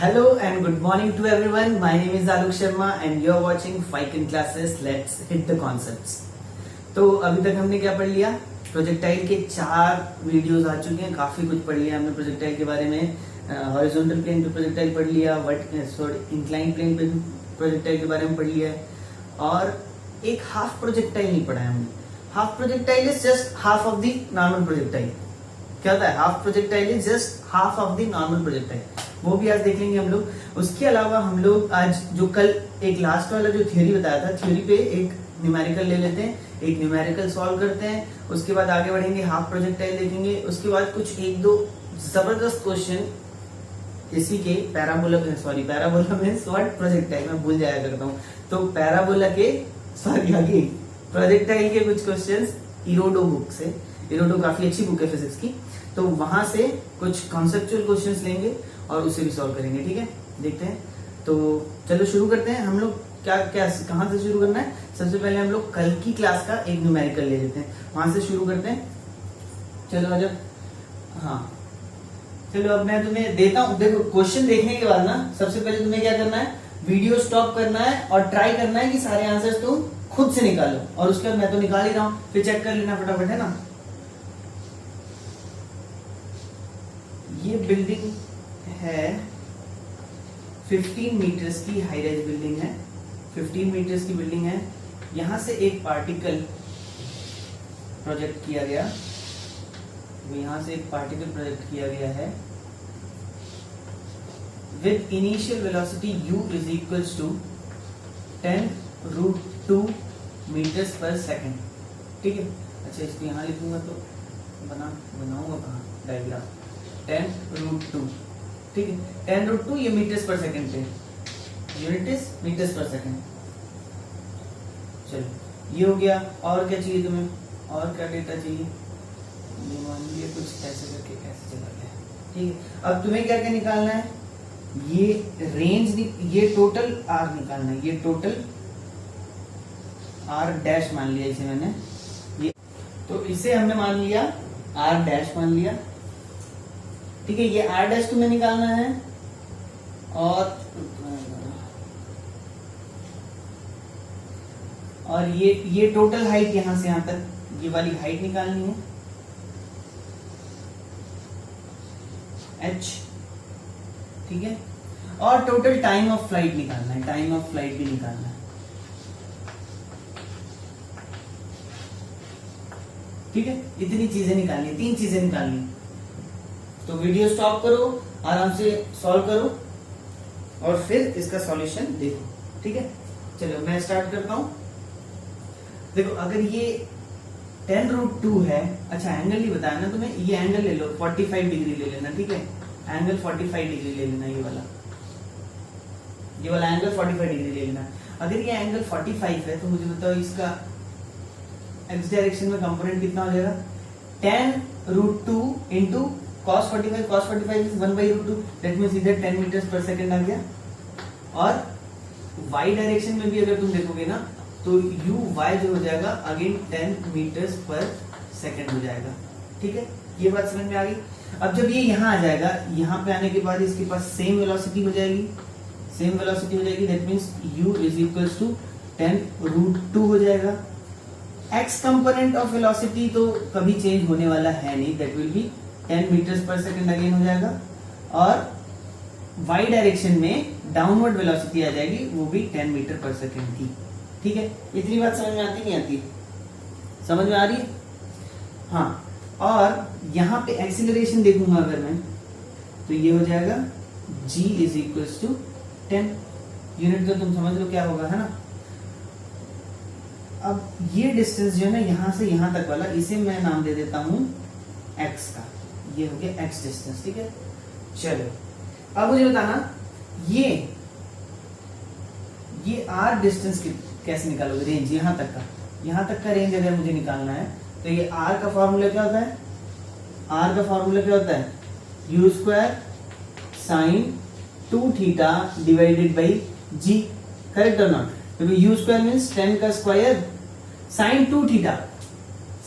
Hello and good morning to everyone. My name is Alok Sharma and you are watching Fiken Classes. Let's hit the concepts. तो अभी तक हमने क्या पढ़ लिया? प्रोजेक्टाइल के 4 वीडियोस आ चुके हैं, काफी कुछ पढ़ लिया हमने प्रोजेक्टाइल के बारे में. हॉरिजॉन्टल प्लेन पे प्रोजेक्टाइल पढ़ लिया, इंक्लाइन प्लेन पे प्रोजेक्टाइल के बारे में पढ़ लिया है, और एक हाफ प्रोजेक्टाइल नहीं पढ़ा है हमने. Half projectile is just half of the normal projectile. क्या होता है? Half projectile is just half of the normal projectile. वो भी आज देख लेंगे हम लोग. उसके अलावा हम लोग आज जो कल एक लास्ट वाला जो थ्योरी बताया था, थ्योरी पे एक न्यूमेरिकल ले लेते हैं, एक न्यूमेरिकल सॉल्व करते हैं, उसके बाद आगे बढ़ेंगे, हाफ प्रोजेक्टाइल देखेंगे, उसके बाद कुछ एक दो जबरदस्त क्वेश्चन इसी के पैराबोला में व्हाट प्रोजेक्टाइल, मैं भूल जाया करता हूँ. तो पैराबोला के आगे प्रोजेक्टाइल के कुछ क्वेश्चंस इरोडो बुक से. इरोडो काफी अच्छी बुक है फिजिक्स की, तो वहां से कुछ कॉन्सेप्चुअल क्वेश्चंस लेंगे और उसे भी सॉल्व करेंगे. ठीक है, देखते हैं. तो चलो शुरू करते हैं. हम लोग क्या क्या कहाँ से शुरू करना है? सबसे पहले हम लोग कल की क्लास का एक न्यूमेरिकल ले लेते हैं, वहां से शुरू करते हैं. चलो जब हाँ चलो अब मैं तुम्हें देता हूँ. देखो, क्वेश्चन देखने के बाद ना सबसे पहले तुम्हें क्या करना है, वीडियो स्टॉप करना है और ट्राई करना है कि सारे आंसर्स तुम खुद से निकालो. और उसके बाद मैं तो निकाल ही रहा हूँ, फिर चेक कर लेना फटाफट, है ना. ये बिल्डिंग है 15 मीटर्स की, हाई राइज बिल्डिंग है, 15 मीटर्स की बिल्डिंग है. यहां से एक पार्टिकल प्रोजेक्ट किया गया, यहां से एक पार्टिकल प्रोजेक्ट किया गया है with initial velocity u is equals to 10√2 metres पर सेकेंड. ठीक है. अच्छा, इसको यहां लिखूंगा तो बनाऊंगा कहाँ डायग्राम. 10√2. ठीक है, 10√2 ये मीटर्स पर सेकंड पे, यूनिट इज मीटर्स पर सेकंड. चलो ये हो गया. और क्या चाहिए तुम्हें? और क्या डेटा चाहिए? ये मान लीजिए कुछ ऐसे करके ऐसे चला गया. ठीक है, अब तुम्हें क्या क्या निकालना है? ये रेंज, ये टोटल आर निकालना है. ये टोटल आर डैश मान लिया इसे मैंने, ये तो इसे हमने मान लिया आर डैश मान लिया. ठीक है, ये आर डैश तुम्हें निकालना है. और ये टोटल हाइट यहां से यहां तक, ये वाली हाइट निकालनी है h. ठीक है, और टोटल टाइम ऑफ फ्लाइट निकालना है, टाइम ऑफ फ्लाइट भी निकालना है. ठीक है, इतनी चीजें निकालनी है, 3 चीजें निकालनी है. तो वीडियो स्टॉप करो, आराम से सॉल्व करो और फिर इसका सॉल्यूशन देखो. ठीक है, चलो मैं स्टार्ट करता हूं. देखो, अगर ये 10√2 है, अच्छा एंगल नहीं बताया ना तुम्हें, ये एंगल ले लो 45 डिग्री ले लेना. ठीक है, एंगल 45 डिग्री ले लेना. ये वाला एंगल 45 डिग्री ले लेना. अगर ये एंगल 45 है तो मुझे बताओ इसका एक्स डायरेक्शन में कंपोनेंट कितना हो जाएगा? 10√2 into cos 45 is 1/√2. That means इधर 10 मीटर्स पर सेकंड आ गया. और y डायरेक्शन में भी अगर तुम देखोगे ना तो y जो हो जाएगा अगेन 10 मीटर्स पर सेकंड हो जाएगा. ठीक है, ये बात समझ में आ गई. अब जब ये यहाँ आ जाएगा, यहाँ पे आने के बाद इसके पास सेम वेलोसिटी हो जाएगी, that means u is equals to 10√2 हो जाएगा. x कंपोनेंट ऑफ वेलोसिटी तो कभी चेंज होने वाला है नहीं, दैट विल बी 10 मीटर्स पर सेकंड अगेन हो जाएगा. और y डायरेक्शन में डाउनवर्ड वेलोसिटी आ जाएगी, वो भी 10 मीटर पर सेकंड की. ठीक है, इतनी बात समझ में आती नहीं आती? समझ में आ रही है? हाँ. और यहाँ पे एक्सीलरेशन देखूंगा अगर मैं, तो ये हो जाएगा g is equals to 10. Unit तो तुम समझ लो क्या होगा, है ना. अब ये डिस्टेंस जो है ना यहां से यहां तक वाला, इसे मैं नाम दे देता हूं x का. ये हो गया x डिस्टेंस. ठीक है, चलो अब मुझे बताना ये r डिस्टेंस कैसे निकालोगे? रेंज यहां तक का रेंज अगर मुझे निकालना है तो ये r का फॉर्मूला क्या होता है? u square sine 2 theta divided by g. Correct और नॉट? क्योंकि u स्क्वायर मीन्स 10 का square, sine 2 theta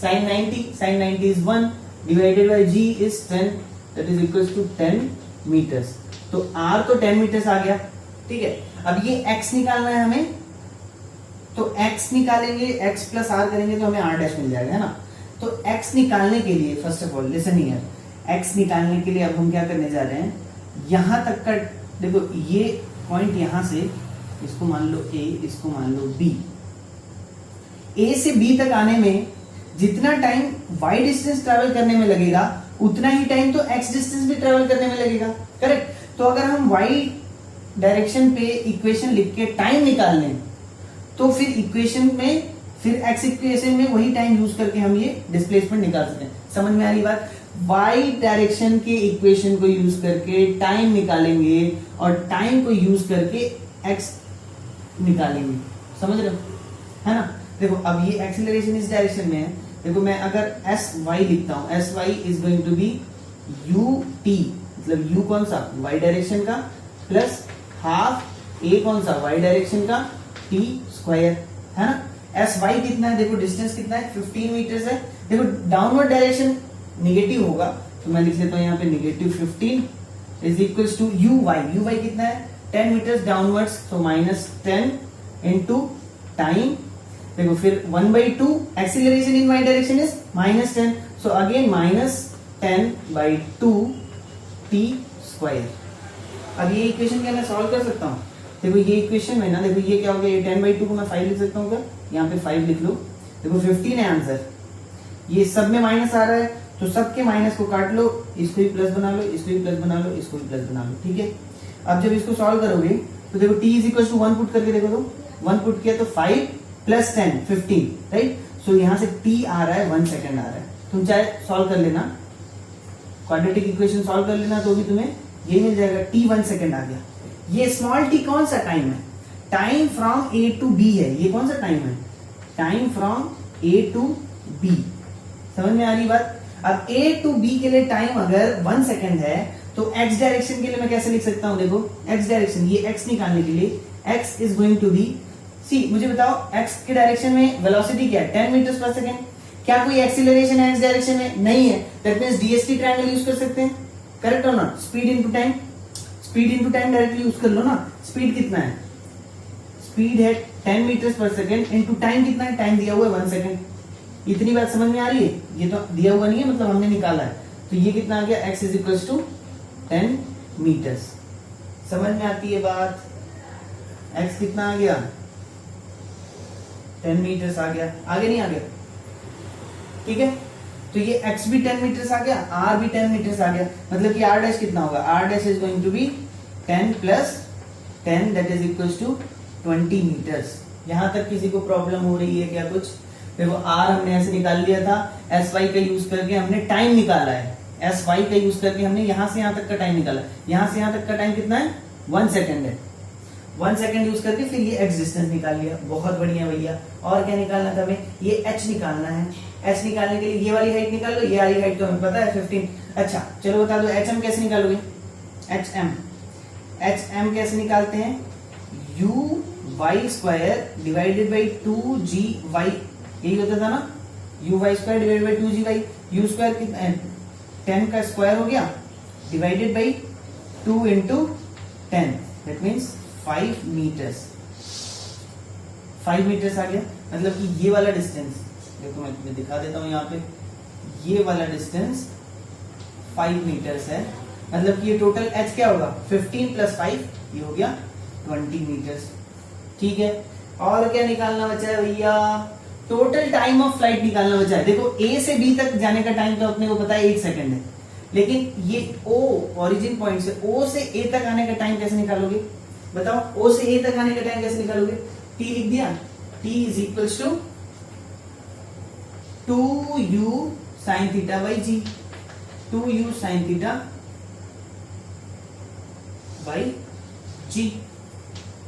sine 90 is 1 divided by g is 10, that is equals to 10 meters. तो तो r तो 10 मीटर्स आ गया, ठीक है। अब ये x निकालना है हमें, तो x निकालेंगे, x प्लस r करेंगे तो हमें r डैश मिल जाएगा, है ना। तो x निकालने के लिए first of all listen here, x निकालने के लिए अब हम क्या करने जा रहे हैं, यहां तक का देखो, ये पॉइंट यहां से, इसको मान लो a, इसको मान लो b, a से b तक आने में जितना टाइम y डिस्टेंस ट्रैवल करने में लगेगा उतना ही टाइम तो x डिस्टेंस भी ट्रैवल करने में लगेगा, करेक्ट। तो अगर हम y डायरेक्शन पे इक्वेशन लिख के टाइम निकाल लें तो फिर इक्वेशन में, फिर x इक्वेशन में वही टाइम यूज करके हम ये डिस्प्लेसमेंट निकाल सकते हैं। समझ में आ रही बात? y डायरेक्शन के इक्वेशन को यूज करके टाइम निकालेंगे और टाइम को यूज करके x निकालेंगे, समझ रहे हो, है ना। देखो अब ये एक्सीलरेशन इस डायरेक्शन में है, देखो मैं अगर एस वाई लिखता हूं, s y is going to be u t, मतलब यू कौन सा, वाई डायरेक्शन का, प्लस हाफ ए कौन सा, वाई डायरेक्शन का, टी स्क्वायर, है ना। एस वाई कितना है, देखो डिस्टेंस कितना है, 15 मीटर्स है। देखो डाउनवर्ड डायरेक्शन निगेटिव होगा तो मैं लिख लेता हूं यहाँ पे negative 15 is equals to u y कितना है 10 मीटर्स डाउनवर्ड्स, तो -10 इनटू टाइम, देखो फिर 1/2 acceleration in Y direction is -10, so again -10/2 t square. अब ये इक्वेशन क्या मैं सॉल्व कर सकता हूँ, देखो ये इक्वेशन में ना, देखो ये क्या हो गया, ये 10/2 को मैं 5 लिख सकता हूँ क्या, यहाँ पे 5 लिख लो, देखो 15 है आंसर, ये सब में माइनस आ रहा है तो सबके माइनस को काट लो, इसको भी प्लस बना लो, इसको भी प्लस बना लो, इसको भी प्लस बना लो, ठीक है। अब जब इसको सॉल्व करोगे तो देखो t is equal to 1 put करके देखो, तो 1 पुट किया तो 5 प्लस 10 15, राइट। सो यहां से t आ रहा है 1 सेकेंड आ रहा है, तुम चाहे सॉल्व कर लेना, क्वाड्रेटिक इक्वेशन सॉल्व कर लेना तो भी तुम्हें ये मिल जाएगा, t 1 सेकेंड आ गया। ये स्मॉल t कौन सा टाइम है, time from a to b है, ये कौन सा टाइम है, time from a to b, समझ में आ रही बात। अब a टू b के लिए टाइम अगर 1 सेकेंड है तो x डायरेक्शन के लिए मैं कैसे लिख सकता हूं, देखो x डायरेक्शन, ये x निकालने के लिए x is going to be, see मुझे बताओ x के डायरेक्शन में वेलोसिटी क्या है, 10 मीटर्स पर सेकेंड, क्या कोई एक्सीलरेशन है x डायरेक्शन में, नहीं है, that means DST triangle use कर सकते हैं, करेक्ट और not, speed into time, speed into time directly use कर लो ना। स्पीड कितना है, स्पीड है 10 मीटर्स पर सेकेंड, इनटू टाइम कितना है, टाइम दिया हुआ है 1 सेकेंड, इतनी बात समझ में आ रही है, ये तो दिया हुआ नहीं है, मतलब हमने निकाला है, तो ये कितना आ गया, x is equals to 10 metres, समझ में आती है बात, x कितना आ गया, 10 मीटर्स आ गया, आगे नहीं आ गया, ठीक है। तो ये x भी 10 मीटर्स आ गया, r भी 10 मीटर्स आ गया, मतलब कि r डैश कितना होगा, r dash is going to be 10 plus 10 that is equals to 20 metres. यहां तक किसी को प्रॉब्लम हो रही है क्या कुछ, देखो r हमने ऐसे निकाल लिया था, sy का यूज करके हमने टाइम निकाला है, sy का यूज करके हमने यहां से यहां तक का टाइम निकाला, यहां से यहां तक का टाइम कितना है 1 सेकेंड है, 1 सेकेंड यूज करके फिर ये x डिस्टेंस निकाल लिया, बहुत बढ़िया भैया। और क्या निकालना था हमें, ये h निकालना है, h निकालने के लिए ये वाली हाइट निकाल लो, ये वाली हाइट तो हमें पता है 15, अच्छा चलो बता दो hm कैसे निकालोगे, hm कैसे निकालते हैं, u y square divided by 2g y, यही होता था ना, u y square divided by 2g y, u square कितना 10 का स्क्वायर हो गया divided by 2 into 10, that means 5 metres, 5 metres आ गया, मतलब कि ये वाला डिस्टेंस, देखो मैं तुम्हें दिखा देता हूं यहाँ पे, ये वाला डिस्टेंस 5 मीटर्स है, मतलब कि ये टोटल h क्या होगा 15 प्लस 5, ये हो गया 20 मीटर्स, ठीक है। और क्या निकालना बचा है भैया, टोटल टाइम ऑफ फ्लाइट निकालना बचा है। देखो a से b तक जाने का टाइम तो अपने को पता है 1 सेकंड है, लेकिन ये o ओरिजिन पॉइंट से o से a तक आने का टाइम कैसे निकालोगे, बताओ, o से a तक आने का टाइम कैसे निकालोगे, t लिख दिया, t is equals to 2u sin theta by g, 2u sin theta by g,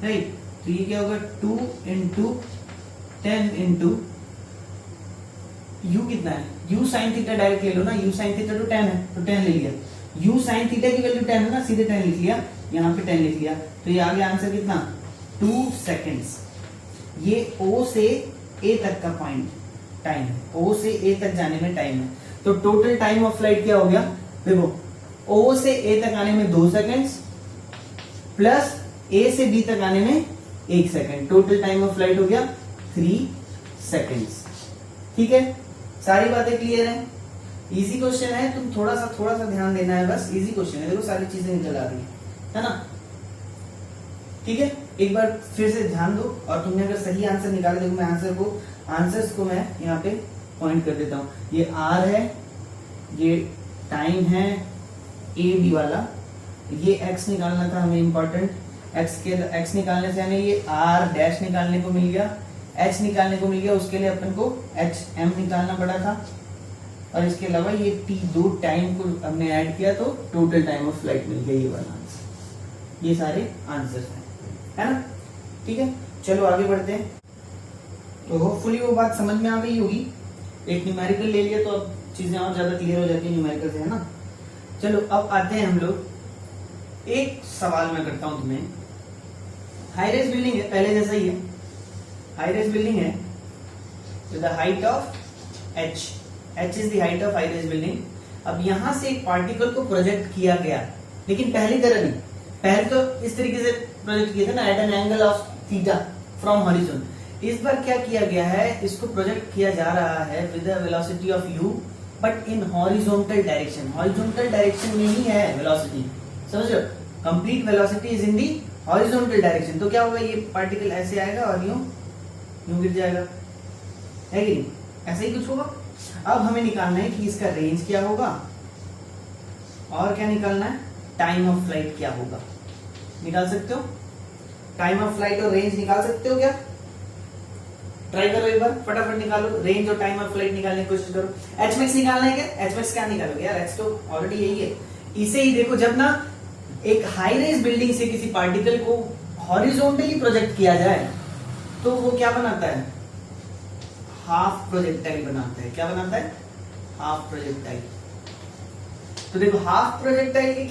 right. तो ये क्या होगा 2 इंटू 10 इंटू u कितना है, u sin थीटा डायरेक्ट ले लो ना, u sin थीटा तो 10 है तो 10 ले लिया, u sin थीटा की वैल्यू 10 है ना, सीधे 10 लिख लिया, यहाँ पे 10 लिख लिया, तो ये आ गया आंसर कितना 2 सेकेंड्स। ये o से a तक का पॉइंट टाइम है, o से a तक जाने में टाइम है, तो टोटल टाइम ऑफ फ्लाइट क्या हो गया, देखो o से a तक आने में 2 सेकेंड्स प्लस ए से बी तक आने में 1 second, total time of flight हो गया 3 सेकंड्स। ठीक है, सारी बातें क्लियर है? इजी क्वेश्चन है, तुम थोड़ा सा ध्यान देना है बस। इजी क्वेश्चन है, देखो सारी चीजें निकल आ रही है ना? ठीक है, एक बार फिर से ध्यान दो और तुमने अगर सही आंसर निकाले, देखो मैं आंसर्स को मैं यहाँ पे पॉइंट कर देता हूँ। ये आर है, ये टाइम है ए बी वाला, ये एक्स निकालना था हमें इम्पोर्टेंट, एक्स निकालने से हमें ये आर डैश निकालने को मिल गया, एच निकालने को मिल गया, उसके लिए अपन को एच एम निकालना पड़ा था, और इसके अलावा ये टी दो टाइम को हमने ऐड किया तो टोटल टाइम ऑफ फ्लाइट मिल गया, ये वाला आंसर। ये सारे आंसर्स हैं, है ना? ठीक है, चलो आगे बढ़ते हैं। तो होपफुली वो बात समझ में आ गई होगी। एक न्यूमेरिकल ले लिया तो अब चीजें और ज्यादा क्लियर हो जाती है न्यूमेरिकल से, है ना? चलो अब आते हैं हम लोग, एक सवाल मैं करता हूं तुम्हें। हाई रेज बिल्डिंग है, पहले जैसा ही है, हाई रेज बिल्डिंग है with the height of h, h is the height of high rise building. अब यहां से एक पार्टिकल को प्रोजेक्ट किया गया, लेकिन पहली तरह नहीं, पहले तो इस तरीके से प्रोजेक्ट किया था ना, at an angle of theta from horizon. इस बार क्या किया गया है, इसको प्रोजेक्ट किया जा रहा है with the velocity of u but in horizontal direction. Horizontal direction में ही है वेलोसिटी, समझ रहे हो? Complete velocity is in the horizontal direction. तो क्या होगा, ये पार्टिकल ऐसे आएगा और यूं गिर जाएगा, है कि नहीं? ऐसा ही कुछ होगा। अब हमें निकालना है कि इसका रेंज क्या होगा और क्या निकालना है, टाइम ऑफ फ्लाइट क्या होगा। निकाल सकते हो? टाइम ऑफ फ्लाइट और रेंज निकाल सकते हो क्या? ट्राई करो एक बार, फटाफट निकालो, रेंज और टाइम ऑफ फ्लाइट निकालने की कोशिश करो। एच मैक्स निकालना है क्या? एच मैक्स क्या निकालोगे यार, एच तो ऑलरेडी यही है। इसे ही देखो, जब ना एक हाई रेज बिल्डिंग से किसी पार्टिकल को हॉरिजॉन्टली प्रोजेक्ट किया जाए तो वो क्या बनाता है, हाफ प्रोजेक्टाइल बनाता है। क्या बनाता है? Half projectile. तो देखो हाफ प्रोजेक्टाइल के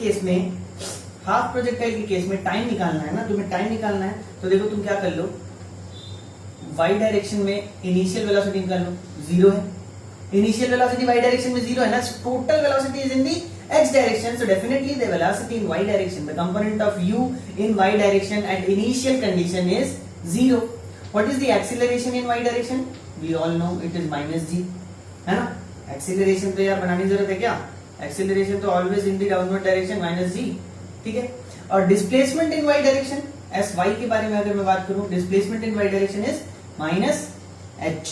केस में टाइम निकालना है ना, तुम्हें टाइम निकालना है। तो देखो तुम क्या कर लो, वाई डायरेक्शन में इनिशियल वेलोसिटी निकाल लो, 0 है। इनिशियल वेलोसिटी वाई डायरेक्शन में 0 है ना, total velocity is in the x direction, so definitely the velocity in y direction, the component of u in y direction at initial condition is 0. What is the acceleration in y direction? We all know it is minus g, है ना? acceleration तो यार बनाने की जरूरत है क्या? acceleration तो always in the downward direction minus g, ठीक है? और displacement in y direction, sy के बारे में अगर मैं बात करूं, displacement in y direction is minus h,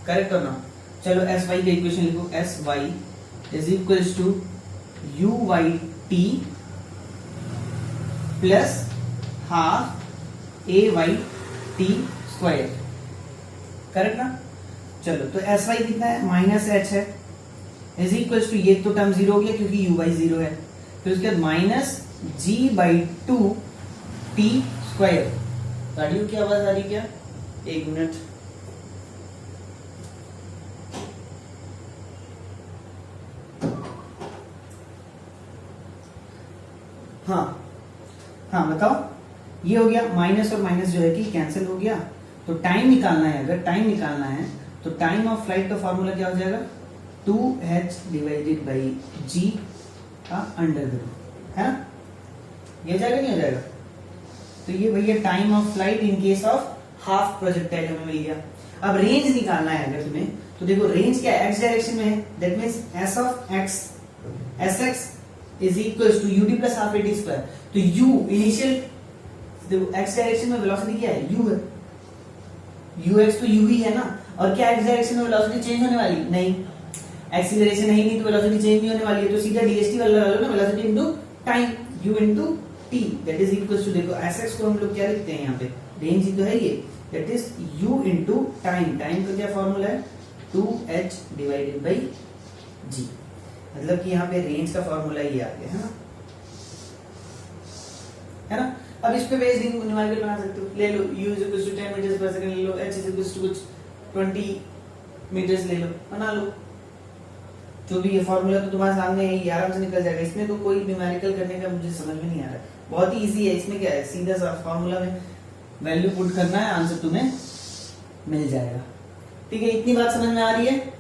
correct और ना? चलो sy की इक्वेशन लिखो, sy is equals to uyt plus half ayt square, correct ना? चलो तो sy कितना है, माइनस h है, इज इक्वल्स टू, ये तो टर्म 0 हो गया क्योंकि u बाई 0 है, फिर उसके बाद minus g by 2 t square. गाड़ियों की आवाज आ रही क्या? एक मिनट, हाँ बताओ। ये हो गया, माइनस और माइनस जो है कि कैंसिल हो गया। तो टाइम निकालना है, अगर टाइम निकालना है तो टाइम ऑफ फ्लाइट का फॉर्मूला क्या हो जाएगा, 2h डिवाइडेड बाई g का अंडर रूट, है ना? ये जाएगा नहीं हो जाएगा? तो ये भैया time of flight in case of half projectile हमें मिल गया। अब रेंज निकालना है अगर तुम्हें, तो देखो रेंज क्या है, x डायरेक्शन में है, that means s of x sx is equals to ud plus half at square। तो u इनिशियल, देखो x डायरेक्शन में वेलोसिटी क्या है, u है, ux तो u ही है ना, और क्या x डायरेक्शन में वेलोसिटी चेंज होने वाली नहीं, एक्सीलरेशन है ही नहीं तो वेलोसिटी चेंज नहीं होने वाली है। तो सीधा dsT वाला लगा लो ना, velocity into time, u into t that is equals to, देखो sx को हम लोग क्या लिखते हैं यहाँ पे, रेंज ही तो है ये, that is u into time. Time का क्या फॉर्मूला है, 2h डिवाइडेड बाई g, मतलब कि यहाँ पे रेंज का फॉर्मूला ये आ गया, है ना? अब इस पे बेस्ड न्यूमेरिकल बना सकते हो, ले लो u is equals to 10 metres पर सेकंड ले लो, h is equals to कुछ 20 मीटर्स ले लो, बना लो। जो भी ये फॉर्मूला तो तुम्हारे सामने है, ये आराम से निकल जाएगा। इसमें तो कोई न्यूमेरिकल करने का मुझे समझ में नहीं आ रहा है, बहुत ही इजी है। इसमें क्या है, सीधा सा फॉर्मूला में वैल्यू पुट करना है, आंसर तुम्हें मिल जाएगा। ठीक है, इतनी बात समझ में आ रही है?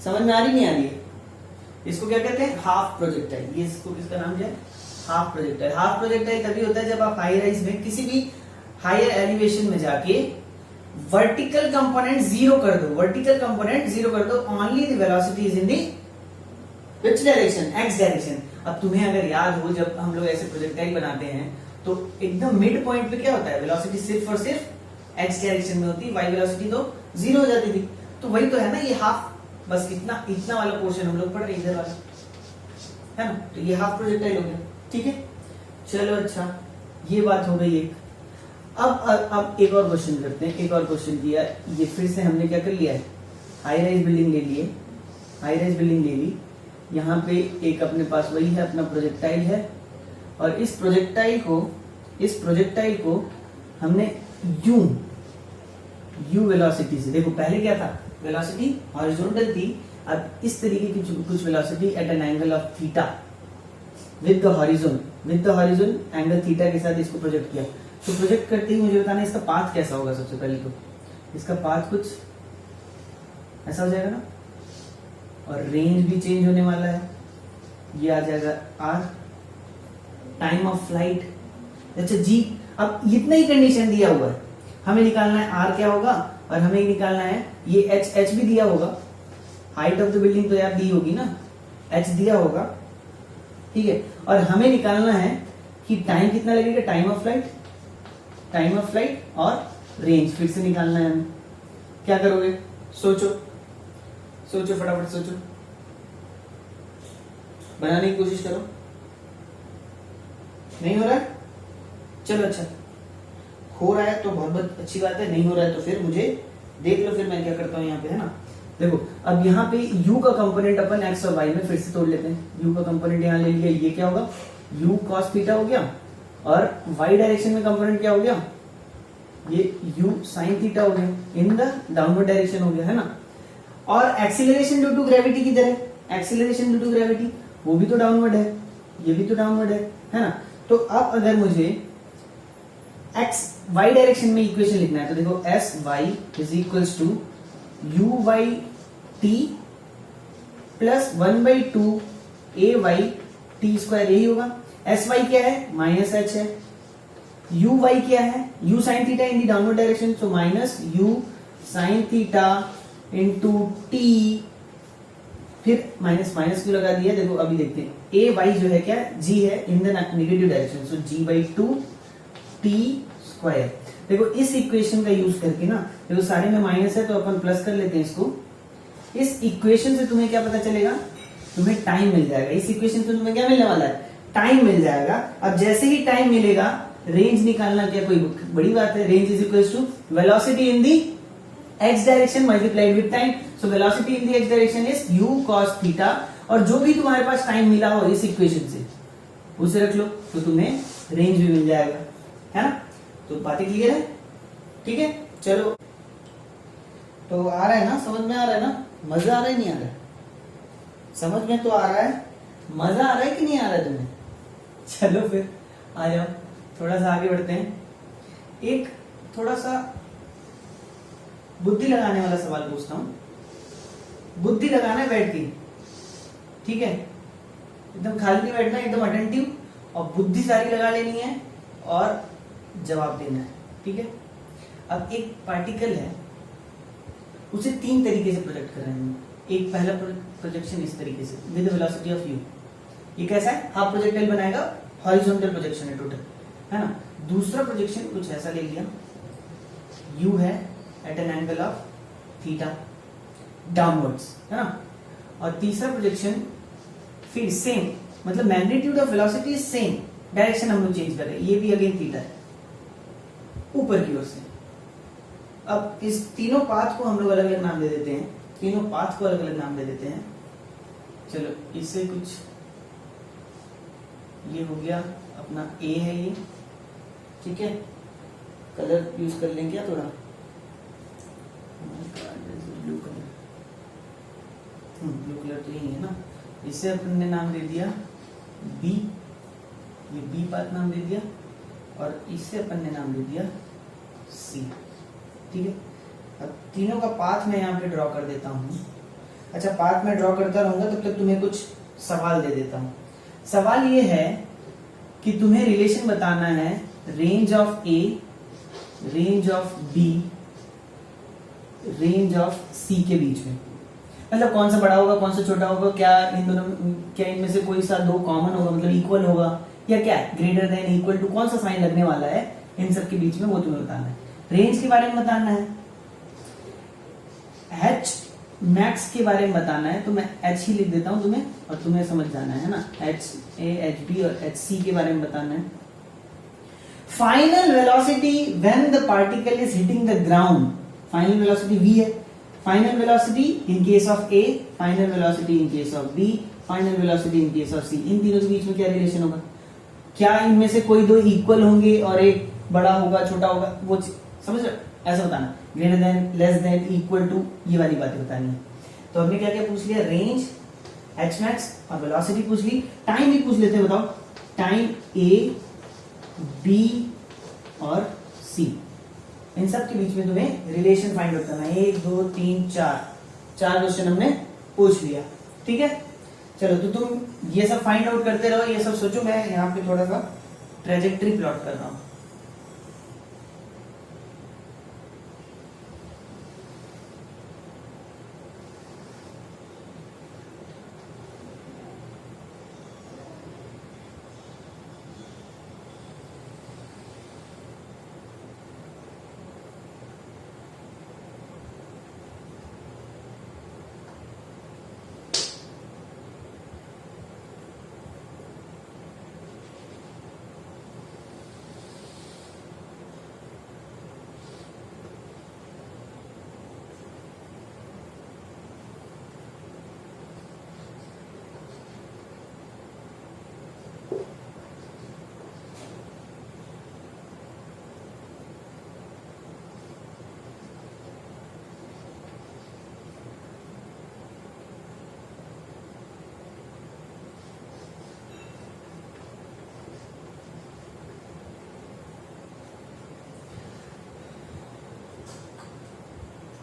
समझ में आ रही नहीं आ रही है? इसको क्या कहते हैं, हाफ प्रोजेक्टाइल। ये इसको, इसका नाम क्या है, हाफ प्रोजेक्टाइल। हाफ प्रोजेक्टाइल तभी होता है जब आप हाई राइज में किसी भी हायर एलिवेशन में जाके वर्टिकल कंपोनेंट जीरो कर दो, वर्टिकल कंपोनेंट जीरो कर दो, only the velocity is in the which direction, x direction. अब तुम्हें अगर याद हो जब हम लोग ऐसे प्रोजेक्टाइल बनाते हैं तो एकदम मिड पॉइंट पे क्या होता है, वेलोसिटी सिर्फ और सिर्फ एक्स डायरेक्शन में होती है, वाई वेलोसिटी तो जीरो हो जाती थी। तो वही तो है ना ये हाफ, बस इतना इतना वाला पोर्शन हम लोग पढ़ रहे इधर वाला है ना, तो ये हाफ प्रोजेक्टाइल हो गया। ठीक है, चलो अच्छा ये बात हो गई एक। अब एक और क्वेश्चन करते हैं, एक और क्वेश्चन किया, ये फिर से हमने क्या कर लिया है, हाई राइज बिल्डिंग ले लिए, हाई राइज बिल्डिंग ले ली, यहाँ पे एक अपने पास वही है अपना प्रोजेक्टाइल है, और इस प्रोजेक्टाइल को हमने यू वेलोसिटी से, देखो पहले क्या था, वेलोसिटी हॉरिजॉन्टल थी, अब इस तरीके की कुछ velocity at an angle of theta with the horizon angle theta के साथ इसको प्रोजेक्ट किया। तो प्रोजेक्ट करते ही मुझे बताना इसका पाथ कैसा होगा। सबसे पहले तो इसका पाथ कुछ ऐसा हो जाएगा ना, और रेंज भी चेंज होने वाला है, ये आ जाएगा आर, टाइम ऑफ फ्लाइट, अच्छा जी। अब इतना ही कंडीशन दिया हुआ है, हमें निकालना है आर क्या होगा, और हमें निकालना है ये एच भी दिया होगा, हाइट ऑफ द बिल्डिंग तो यार दी होगी ना, एच दिया होगा, ठीक है। और हमें निकालना है कि टाइम कितना लगेगा, टाइम ऑफ फ्लाइट और रेंज फिर से निकालना है हमें। क्या करोगे, सोचो फटाफट सोचो, बनाने की कोशिश करो। नहीं हो रहा है, चलो अच्छा, हो रहा है तो बहुत अच्छी बात है, नहीं हो रहा है तो फिर मुझे देख लो, फिर मैं क्या करता हूँ यहाँ पे, है ना। देखो अब यहाँ पे u का कंपोनेंट अपन x और y में फिर से तोड़ लेते हैं। u का कंपोनेंट यहाँ ले लिया, ये क्या होगा, u cos थीटा हो गया, और y डायरेक्शन में कंपोनेंट क्या हो गया, ये u sin थीटा हो गया, इन द डाउनवर्ड डायरेक्शन हो गया, है ना। और एक्सीलरेशन ड्यू टू ग्रेविटी किधर है, एक्सीलरेशन ड्यू टू ग्रेविटी वो भी तो डाउनवर्ड है, ये भी तो डाउनवर्ड है ना। तो अब अगर मुझे x y डायरेक्शन में इक्वेशन लिखना है तो देखो s y is equals to u y t plus 1/2 a y t square, यही होगा। एस वाई क्या है, माइनस एच है, यू वाई क्या है, u sine theta in the downward direction, so minus u sine theta into t, फिर minus क्यों लगा दिया, देखो अभी देखते हैं, ए वाई जो है क्या, जी है in the negative direction, so g/2 T square. देखो इस इक्वेशन का यूज करके ना, देखो सारे में माइनस है तो अपन प्लस कर लेते हैं इसको। इस इक्वेशन से तुम्हें क्या पता चलेगा, तुम्हें टाइम मिल जाएगा। इस इक्वेशन से तुम्हें क्या मिलने वाला है, टाइम मिल जाएगा। अब जैसे ही टाइम मिलेगा, रेंज निकालना क्या कोई बड़ी बात है, range is equal to velocity in the x direction multiplied with time, so velocity in the x direction is u cos theta, और जो भी तुम्हारे पास टाइम मिला हो इस इक्वेशन से उसे रख लो, तो तुम्हें रेंज भी मिल जाएगा, है ना। तो बातें क्लियर है, ठीक है। चलो तो आ रहा है ना, समझ में आ रहा है ना, मजा आ रहा है नहीं आ रहा है, समझ में तो आ रहा है, मजा आ रहा है कि नहीं आ रहा है तुम्हें। चलो फिर आ जाओ, थोड़ा सा आगे बढ़ते हैं। एक थोड़ा सा बुद्धि लगाने वाला सवाल पूछता हूं, बुद्धि लगाना है बैठ के, ठीक है, एकदम खाली नहीं बैठना, एकदम अटेंटिव, और बुद्धि सारी लगा लेनी है और जवाब देना है, ठीक है। अब एक पार्टिकल है, उसे 3 तरीके से प्रोजेक्ट कर रहे हैं। एक पहला प्रोजेक्शन इस तरीके से विद वेलोसिटी ऑफ u, ये कैसा है, हाफ प्रोजेक्टाइल बनाएगा, हॉरिजॉन्टल प्रोजेक्शन है टोटल, है ना। दूसरा प्रोजेक्शन कुछ ऐसा ले लिया, u है at an angle of theta downwards, है ना। और तीसरा प्रोजेक्शन फिर सेम, मतलब magnitude of velocity same, direction हम लोग चेंज कर रहे हैं, ये भी अगेन थीटा है ऊपर की ओर से। अब इस तीनों पाथ को हम लोग अलग अलग नाम दे देते हैं, तीनों पाथ को अलग अलग नाम दे देते हैं। चलो इससे कुछ, ये हो गया अपना ए है ये, ठीक है। कलर यूज कर लेंगे क्या थोड़ा, ब्लू कलर, ब्लू कलर तो यही है ना। इसे अपन ने नाम दे दिया बी, ये बी पाथ नाम दे दिया, और इससे अपन ने नाम दे दिया सी, ठीक है। अब तीनों का पाथ मैं यहाँ पे ड्रॉ कर देता हूँ। अच्छा, पाथ में ड्रॉ करता रहूंगा तब तक तुम्हें कुछ सवाल दे देता हूँ। सवाल ये है कि तुम्हें रिलेशन बताना है range of A, range of B, range of C के बीच में। मतलब कौन सा बड़ा होगा, कौन सा छोटा होगा, क्या इन दोनों, क्या इनमें से कोई सा दो कॉमन होगा, मतलब इक्वल होगा, या क्या ग्रेटर देन, इक्वल टू, कौन सा साइन लगने वाला है इन सब के बीच में, वो तुम्हें बताना है। रेंज के बारे में बताना है, एच मैक्स के बारे में बताना है, तो मैं एच ही लिख देता हूं तुम्हें और तुम्हें समझ जाना है ना। एच ए, एच बी और एच सी के बारे में बताना है। Final velocity when the particle is hitting the ground, final velocity v है। Final velocity in case of a, final velocity in case of b, final velocity in case of c, इन तीनों के बीच में क्या रिलेशन होगा, क्या इनमें से कोई दो इक्वल होंगे और एक बड़ा होगा, छोटा होगा, वो समझ रहे, ऐसा बताना। Greater than, less than, equal to, ये वाली बातें बतानी है। तो हमने क्या क्या पूछ लिया, रेंज, एच मैक्स और वेलोसिटी पूछ ली। टाइम भी पूछ लेते हैं, बताओ टाइम ए, बी और सी, इन सब के बीच में तुम्हें रिलेशन फाइंड आउट करना है। 1 2 3 4 क्वेश्चन हमने पूछ लिया, ठीक है। चलो तो तुम ये सब फाइंड आउट करते रहो, ये सब सोचो। मैं यहाँ पे थोड़ा सा ट्रेजेक्टरी प्लॉट कर रहा हूं।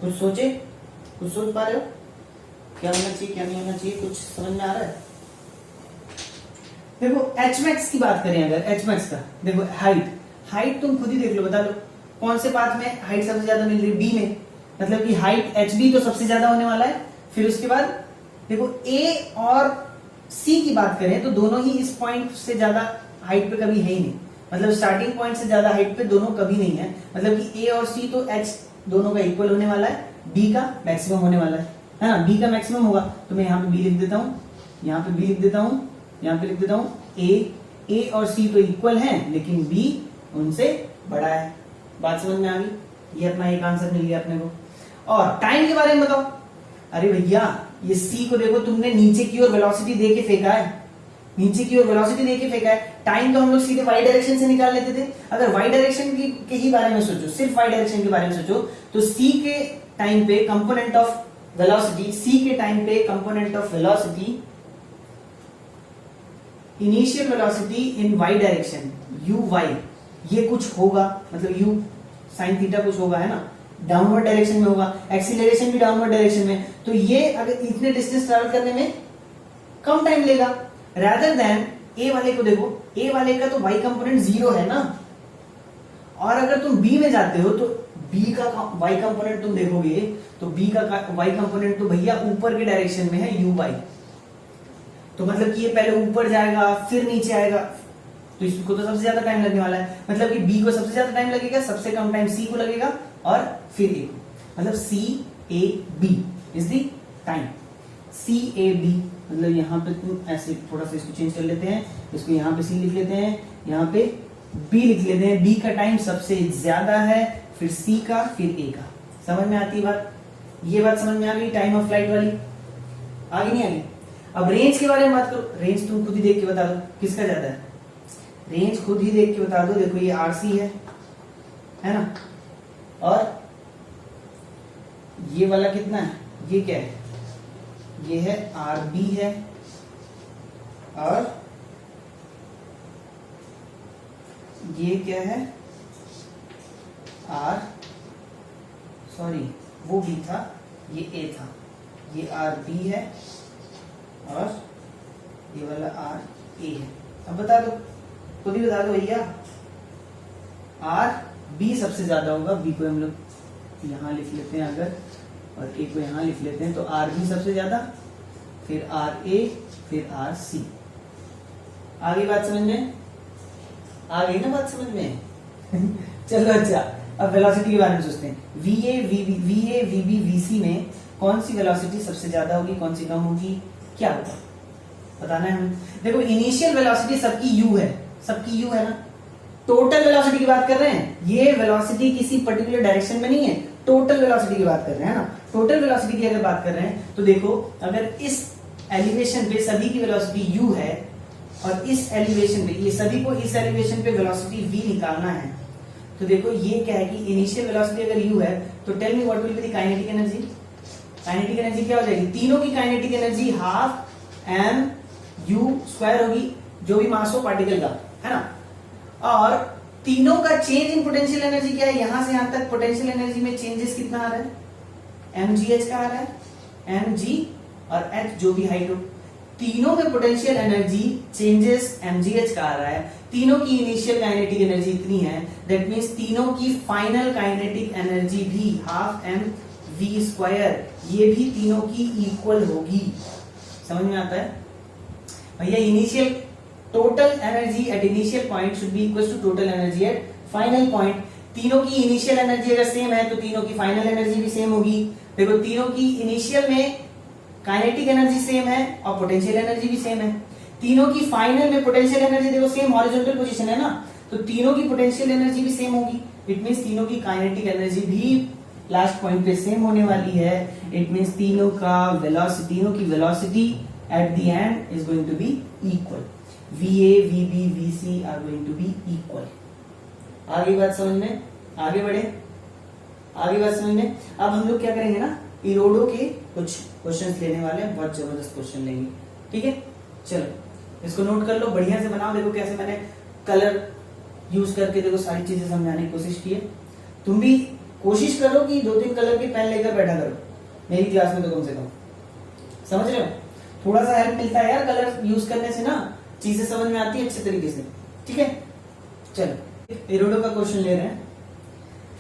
कुछ सोचे, कुछ सोच पा रहे हो, क्या होना चाहिए क्या नहीं होना चाहिए, कुछ समझ में आ रहा है। देखो एच मैक्स की बात करें, अगर एच मैक्स का देखो, हाइट तुम खुद ही देख लो, बता लो कौन से पाथ में हाइट सबसे ज्यादा मिल रही है, बी में, मतलब कि हाइट एच बी तो सबसे ज्यादा होने वाला है। फिर उसके बाद देखो ए और सी की बात करें तो दोनों ही इस पॉइंट से ज्यादा हाइट पे कभी है ही नहीं, मतलब स्टार्टिंग पॉइंट से ज्यादा हाइट पे दोनों कभी नहीं है, मतलब कि ए और सी तो एच दोनों का इक्वल होने वाला है, बी का मैक्सिमम होने वाला है ना, बी का मैक्सिमम होगा। तो मैं यहाँ पे बी लिख देता हूँ, यहाँ पे बी लिख देता हूँ, यहाँ पे लिख देता हूँ ए और सी तो इक्वल हैं, लेकिन बी उनसे बड़ा है। बात समझ में आ गई, ये अपना एक आंसर मिल गया अपने को। और टाइम के बारे में बताओ। अरे भैया ये सी को देखो, तुमने नीचे की ओर वेलोसिटी दे के फेंका है, नीचे की ओर वेलोसिटी दे के फेंका है। टाइम तो हम लोग सीधे वाई डायरेक्शन से निकाल लेते थे। अगर वाई डायरेक्शन के ही बारे में सोचो, सिर्फ वाई डायरेक्शन के बारे में सोचो, तो सी के टाइम पे कंपोनेंट ऑफ वेलोसिटी, सी के टाइम पे component of velocity, initial velocity in Y direction U Y, ये कुछ होगा, मतलब यू साइन थीटा कुछ होगा, है ना, डाउनवर्ड डायरेक्शन में होगा, एक्सीलरेशन भी डाउनवर्ड डायरेक्शन में। तो ये अगर इतने डिस्टेंस ट्रैवल करने में कम टाइम लेगा, रादर देन ए वाले को देखो, ए वाले का तो वाई कंपोनेंट 0 है ना, और अगर तुम बी में जाते हो तो बी का वाई कंपोनेंट तुम देखोगे तो बी का वाई कंपोनेंट तो भैया ऊपर के डायरेक्शन में है, यू वाई। तो मतलब कि ये पहले ऊपर जाएगा फिर नीचे आएगा, तो इसको तो सबसे ज्यादा टाइम लगने वाला है। मतलब कि बी को सबसे ज्यादा टाइम लगेगा, सबसे कम टाइम सी को लगेगा और फिर ए को, मतलब C A B is the time. C A B मतलब यहाँ पे तुम ऐसे थोड़ा सा इसको चेंज कर लेते हैं, इसको यहाँ पे सी लिख लेते हैं, यहाँ पे बी लिख लेते हैं। बी का टाइम सबसे ज्यादा है, फिर सी का, फिर ए का। समझ में आती है बात? ये बात समझ में आ गई टाइम ऑफ फ्लाइट वाली? आगे नहीं आगे? अब रेंज के बारे में बात करो। रेंज तुम खुद ही देख के बता दो किसका ज्यादा है, रेंज खुद ही देख के बता दो। देखो ये आरसी है ना, और ये वाला कितना है, ये क्या है, ये है आर बी है, और ये क्या है, आर, सॉरी वो बी था, ये ए था, ये आर बी है और ये वाला आर ए है। अब बता दो खुद ही बता दो भैया। आर बी सबसे ज्यादा होगा, बी को हम लोग यहां लिख लेते हैं अगर, और ए को यहां लिख लेते हैं, तो आर बी सबसे ज्यादा, फिर आर ए, फिर आर सी। आ गई बात समझ में? आ गई ना बात समझ में? चलो अच्छा, अब वेलोसिटी के बारे में सोचते हैं। वीए वीबी वीसी में कौन सी वेलोसिटी सबसे ज्यादा होगी, कौन सी कम होगी, क्या होगा बताना है हमें। देखो इनिशियल वेलोसिटी सबकी यू है, सबकी यू है ना। टोटल वेलोसिटी की बात कर रहे हैं, ये वेलोसिटी किसी पर्टिकुलर डायरेक्शन में नहीं है, टोटल वेलोसिटी की बात कर रहे हैं ना। टोटल वेलोसिटी की अगर बात कर रहे हैं तो देखो, अगर इस एलिवेशन पे सभी की वेलोसिटी u है और इस एलिवेशन पे ये सभी को इस एलिवेशन पे वेलोसिटी v निकालना है, तो देखो ये क्या है कि इनिशियल वेलोसिटी अगर u है तो tell me what will be the kinetic energy. Kinetic energy क्या हो जाएगी? तीनों की kinetic energy half m u square होगी, जो भी मास हो पार्टिकल का, है ना। और तीनों का चेंज इन पोटेंशियल एनर्जी क्या है? यहां से यहां तक पोटेंशियल एनर्जी में चेंजेस कितना आ रहा है? mgh का आ रहा है, mg और h जो भी हाइट हो, तीनों में पोटेंशियल एनर्जी चेंजेस mgh का आ रहा है। तीनों की इनिशियल काइनेटिक एनर्जी इतनी है, दैट मींस तीनों की फाइनल काइनेटिक एनर्जी भी हाफ m v स्क्वायर, ये भी तीनों की इक्वल होगी। समझ में आता है भैया? Initial total energy at initial point should be equal to total energy at final point. तीनों की इनिशियल एनर्जी अगर सेम है तो तीनों की फाइनल एनर्जी भी सेम होगी। देखो तीनों की इनिशियल में काइनेटिक एनर्जी सेम है और पोटेंशियल एनर्जी भी सेम है। तीनों की फाइनल में पोटेंशियल एनर्जी देखो सेम हॉरिजॉन्टल पोजीशन है ना, तो तीनों की पोटेंशियल एनर्जी भी सेम होगी। इट मींस तीनों की काइनेटिक एनर्जी भी लास्ट पॉइंट पे सेम होने वाली है। इट मींस तीनों की velocity at the end is going to be equal. VA, VB, VC are going to be equal। आगे बात समझ में? आगे बढ़े, आगे बात समझ में। अब हम लोग क्या करेंगे ना, इरोडो के कुछ क्वेश्चंस लेने वाले हैं, बहुत जबरदस्त क्वेश्चन लेंगे, ठीक है। चलो इसको नोट कर लो, बढ़िया से बनाओ। देखो कैसे मैंने कलर यूज करके देखो सारी चीजें समझाने की कोशिश की है। तुम भी कोशिश करो कि 2-3 कलर के पेन लेकर बैठा करो मेरी क्लास में, तो कम से कम समझ रहे हो, थोड़ा सा हेल्प मिलता है यार कलर यूज करने से ना, चीजें समझ में आती है अच्छे तरीके से, ठीक है। चलो इरोडो का क्वेश्चन ले रहे हैं।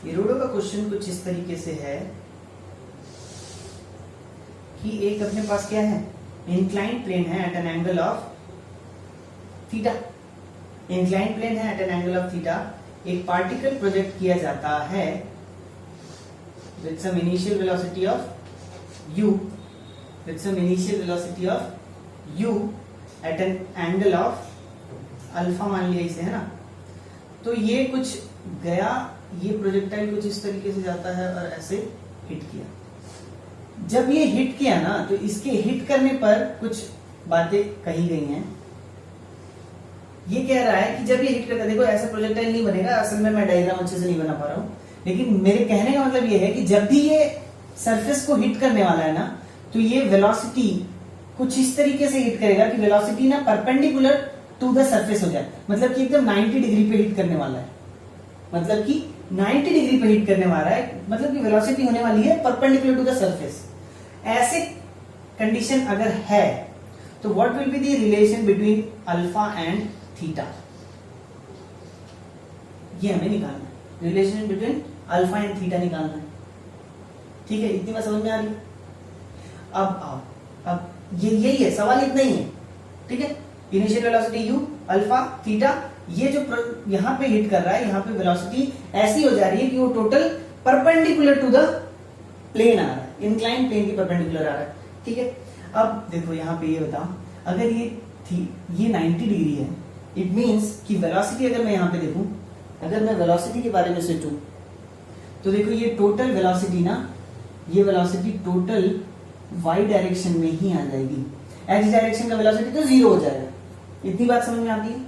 इरोडो का क्वेश्चन कुछ इस तरीके से है कि एक अपने पास क्या है, इंक्लाइंड प्लेन है at an angle of theta. Inclined plane है at an angle of theta. एक पार्टिकल प्रोजेक्ट किया जाता है with some initial velocity of u, with some initial velocity of u at an angle of alpha मान लिया इसे, है ना। तो ये कुछ गया, ये प्रोजेक्टाइल कुछ इस तरीके से जाता है और ऐसे हिट किया। जब ये हिट किया ना, तो इसके हिट करने पर कुछ बातें कही गई हैं। ये कह रहा है कि जब ये हिट करता, देखो ऐसा प्रोजेक्टाइल नहीं बनेगा, असल में मैं डायग्राम अच्छे से नहीं बना पा रहा हूं, लेकिन मेरे कहने का मतलब ये है कि जब भी ये सरफेस को हिट करने वाला है ना, तो ये वेलोसिटी कुछ इस तरीके से हिट करेगा कि वेलोसिटी ना परपेंडिकुलर टू द सरफेस हो जाए। मतलब कि एकदम 90 डिग्री पे हिट करने वाला है, मतलब कि 90 डिग्री पे हिट करने वाला है, मतलब कि वेलोसिटी होने वाली है परपेंडिकुलर टू द सरफेस। ऐसे कंडीशन अगर है तो what will be the relation between alpha and theta, ये हमें निकालना है। Relation between alpha and theta निकालना है, ठीक है। इतनी बात समझ में आ रही है? अब आओ, अब ये यही है, सवाल इतना ही है, ठीक है। Initial velocity u, alpha, theta, ये जो यहां पे हिट कर रहा है, यहां पे वेलोसिटी ऐसी हो जा रही है कि वो total perpendicular to the plane आ रहा है, इंक्लाइंड प्लेन की परपेंडिकुलर आ रहा है, ठीक है। अब देखो यहां पे ये बताओ, अगर ये 90 डिग्री है, इट मींस कि वेलोसिटी अगर मैं यहां पे देखूं, अगर मैं वेलोसिटी के बारे में सोचूं, तो देखो ये टोटल वेलोसिटी ना, ये वेलोसिटी टोटल y डायरेक्शन में ही आ जाएगी। x डायरेक्शन का वेलोसिटी तो 0 हो जाएगा। इतनी बात समझ में आती है?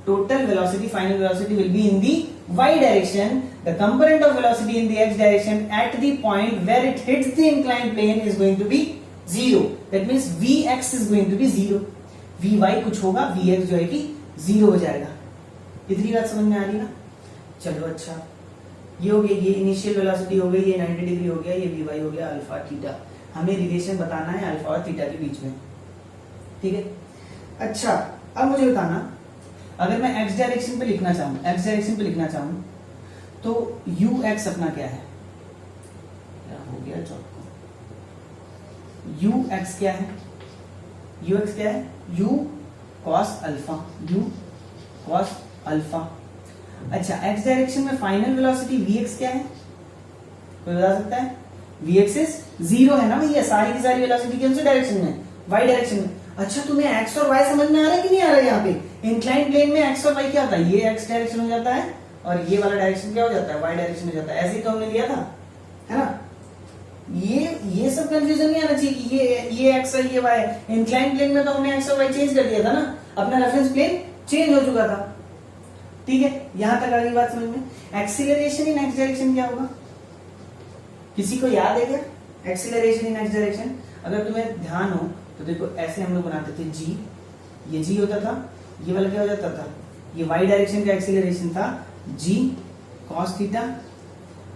Total velocity, final velocity will be in the y direction, the component of velocity in the x direction at the point where it hits the inclined plane is going to be 0। That means vx is going to be 0, vy कुछ होगा, vx जो है कि 0 हो जाएगा। इतनी बात समझ में आ रही ना? चलो अच्छा, ये हो गया, ये इनिशियल वेलोसिटी हो गई, ये 90 डिग्री हो गया, ये vy हो गया, अल्फा थीटा। हमें रिलेशन बताना है अल्फा और थीटा के बीच में, ठीक है। अच्छा अब मुझे बताना, अगर मैं एक्स डायरेक्शन पे लिखना चाहूं तो यू एक्स अपना क्या है, क्या हो गया चौक, यू एक्स क्या है, यू एक्स क्या है, you cos alpha, you cos alpha. अच्छा, एक्स डायरेक्शन में फाइनल वेलोसिटी वी एक्स क्या है, कोई बता सकता है? वी एक्स इज 0 है ना भैया, सारी की सारी वेलोसिटी कौन से डायरेक्शन में, वाई डायरेक्शन में। अच्छा, तुम्हें एक्स और वाई समझ में आ रहा है कि नहीं आ रहा है? यहाँ पे इंक्लाइन प्लेन में एक्स और वाई क्या होता है, ये एक्स डायरेक्शन हो जाता है और ये वाला डायरेक्शन क्या हो जाता है, वाई डायरेक्शन हो जाता है। ऐसे ही तो हमने लिया था, है ना? ये सब कंफ्यूजन नहीं आना चाहिए कि ये एक्स है ये वाई है। इंक्लाइन प्लेन में तो हमने एक्स और वाई चेंज कर दिया था ना, अपना रेफरेंस प्लेन चेंज हो चुका था। ठीक है, यहां तक आ गई बात समझ में। एक्सीलरेशन इन एक्स डायरेक्शन क्या होगा, किसी को याद है क्या? एक्सीलरेशन इन एक्स डायरेक्शन अगर तुम्हें ध्यान हो तो देखो, ऐसे हम लोग बनाते थे जी, ये जी होता था, ये वाला क्या हो जाता था, ये वाई डायरेक्शन का एक्सीलरेशन था जी कॉस थीटा,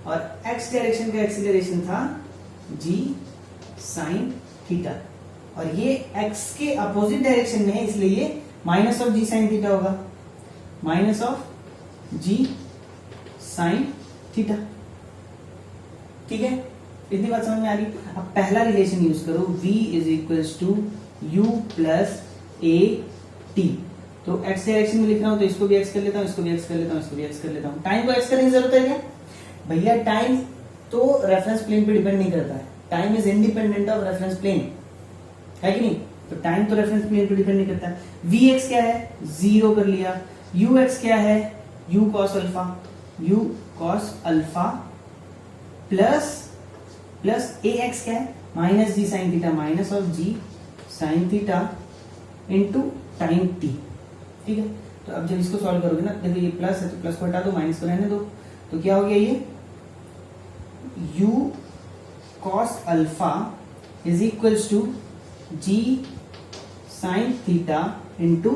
और एक्स डायरेक्शन का एक्सीलरेशन था जी साइन थीटा, और ये एक्स के अपोजिट डायरेक्शन में है इसलिए ये minus of g sine theta होगा, minus of g sine theta. ठीक है, इतनी बात समझ में आ रही। अब पहला रिलेशन यूज करो, v is equals to u plus a t. तो x डायरेक्शन में लिख रहा हूं तो इसको भी x कर लेता हूं, इसको भी x कर लेता हूं, इसको भी x कर लेता हूं। टाइम को x करने की जरूरत है क्या भैया? टाइम तो रेफरेंस प्लेन पे डिपेंड नहीं करता है, time is independent of reference plane, है कि नहीं? तो टाइम तो रेफरेंस प्लेन पे डिपेंड नहीं करता। vx क्या है, 0 कर लिया। ux क्या है, u cos alpha, u cos alpha plus ax क्या है, minus g sine theta, minus of g sine theta into time t. ठीक है, तो अब जब इसको सॉल्व करोगे ना, देखो ये प्लस है तो प्लस को हटा दो, माइनस को रहने दो, तो क्या हो गया ये u cos alpha is equals to g sine theta into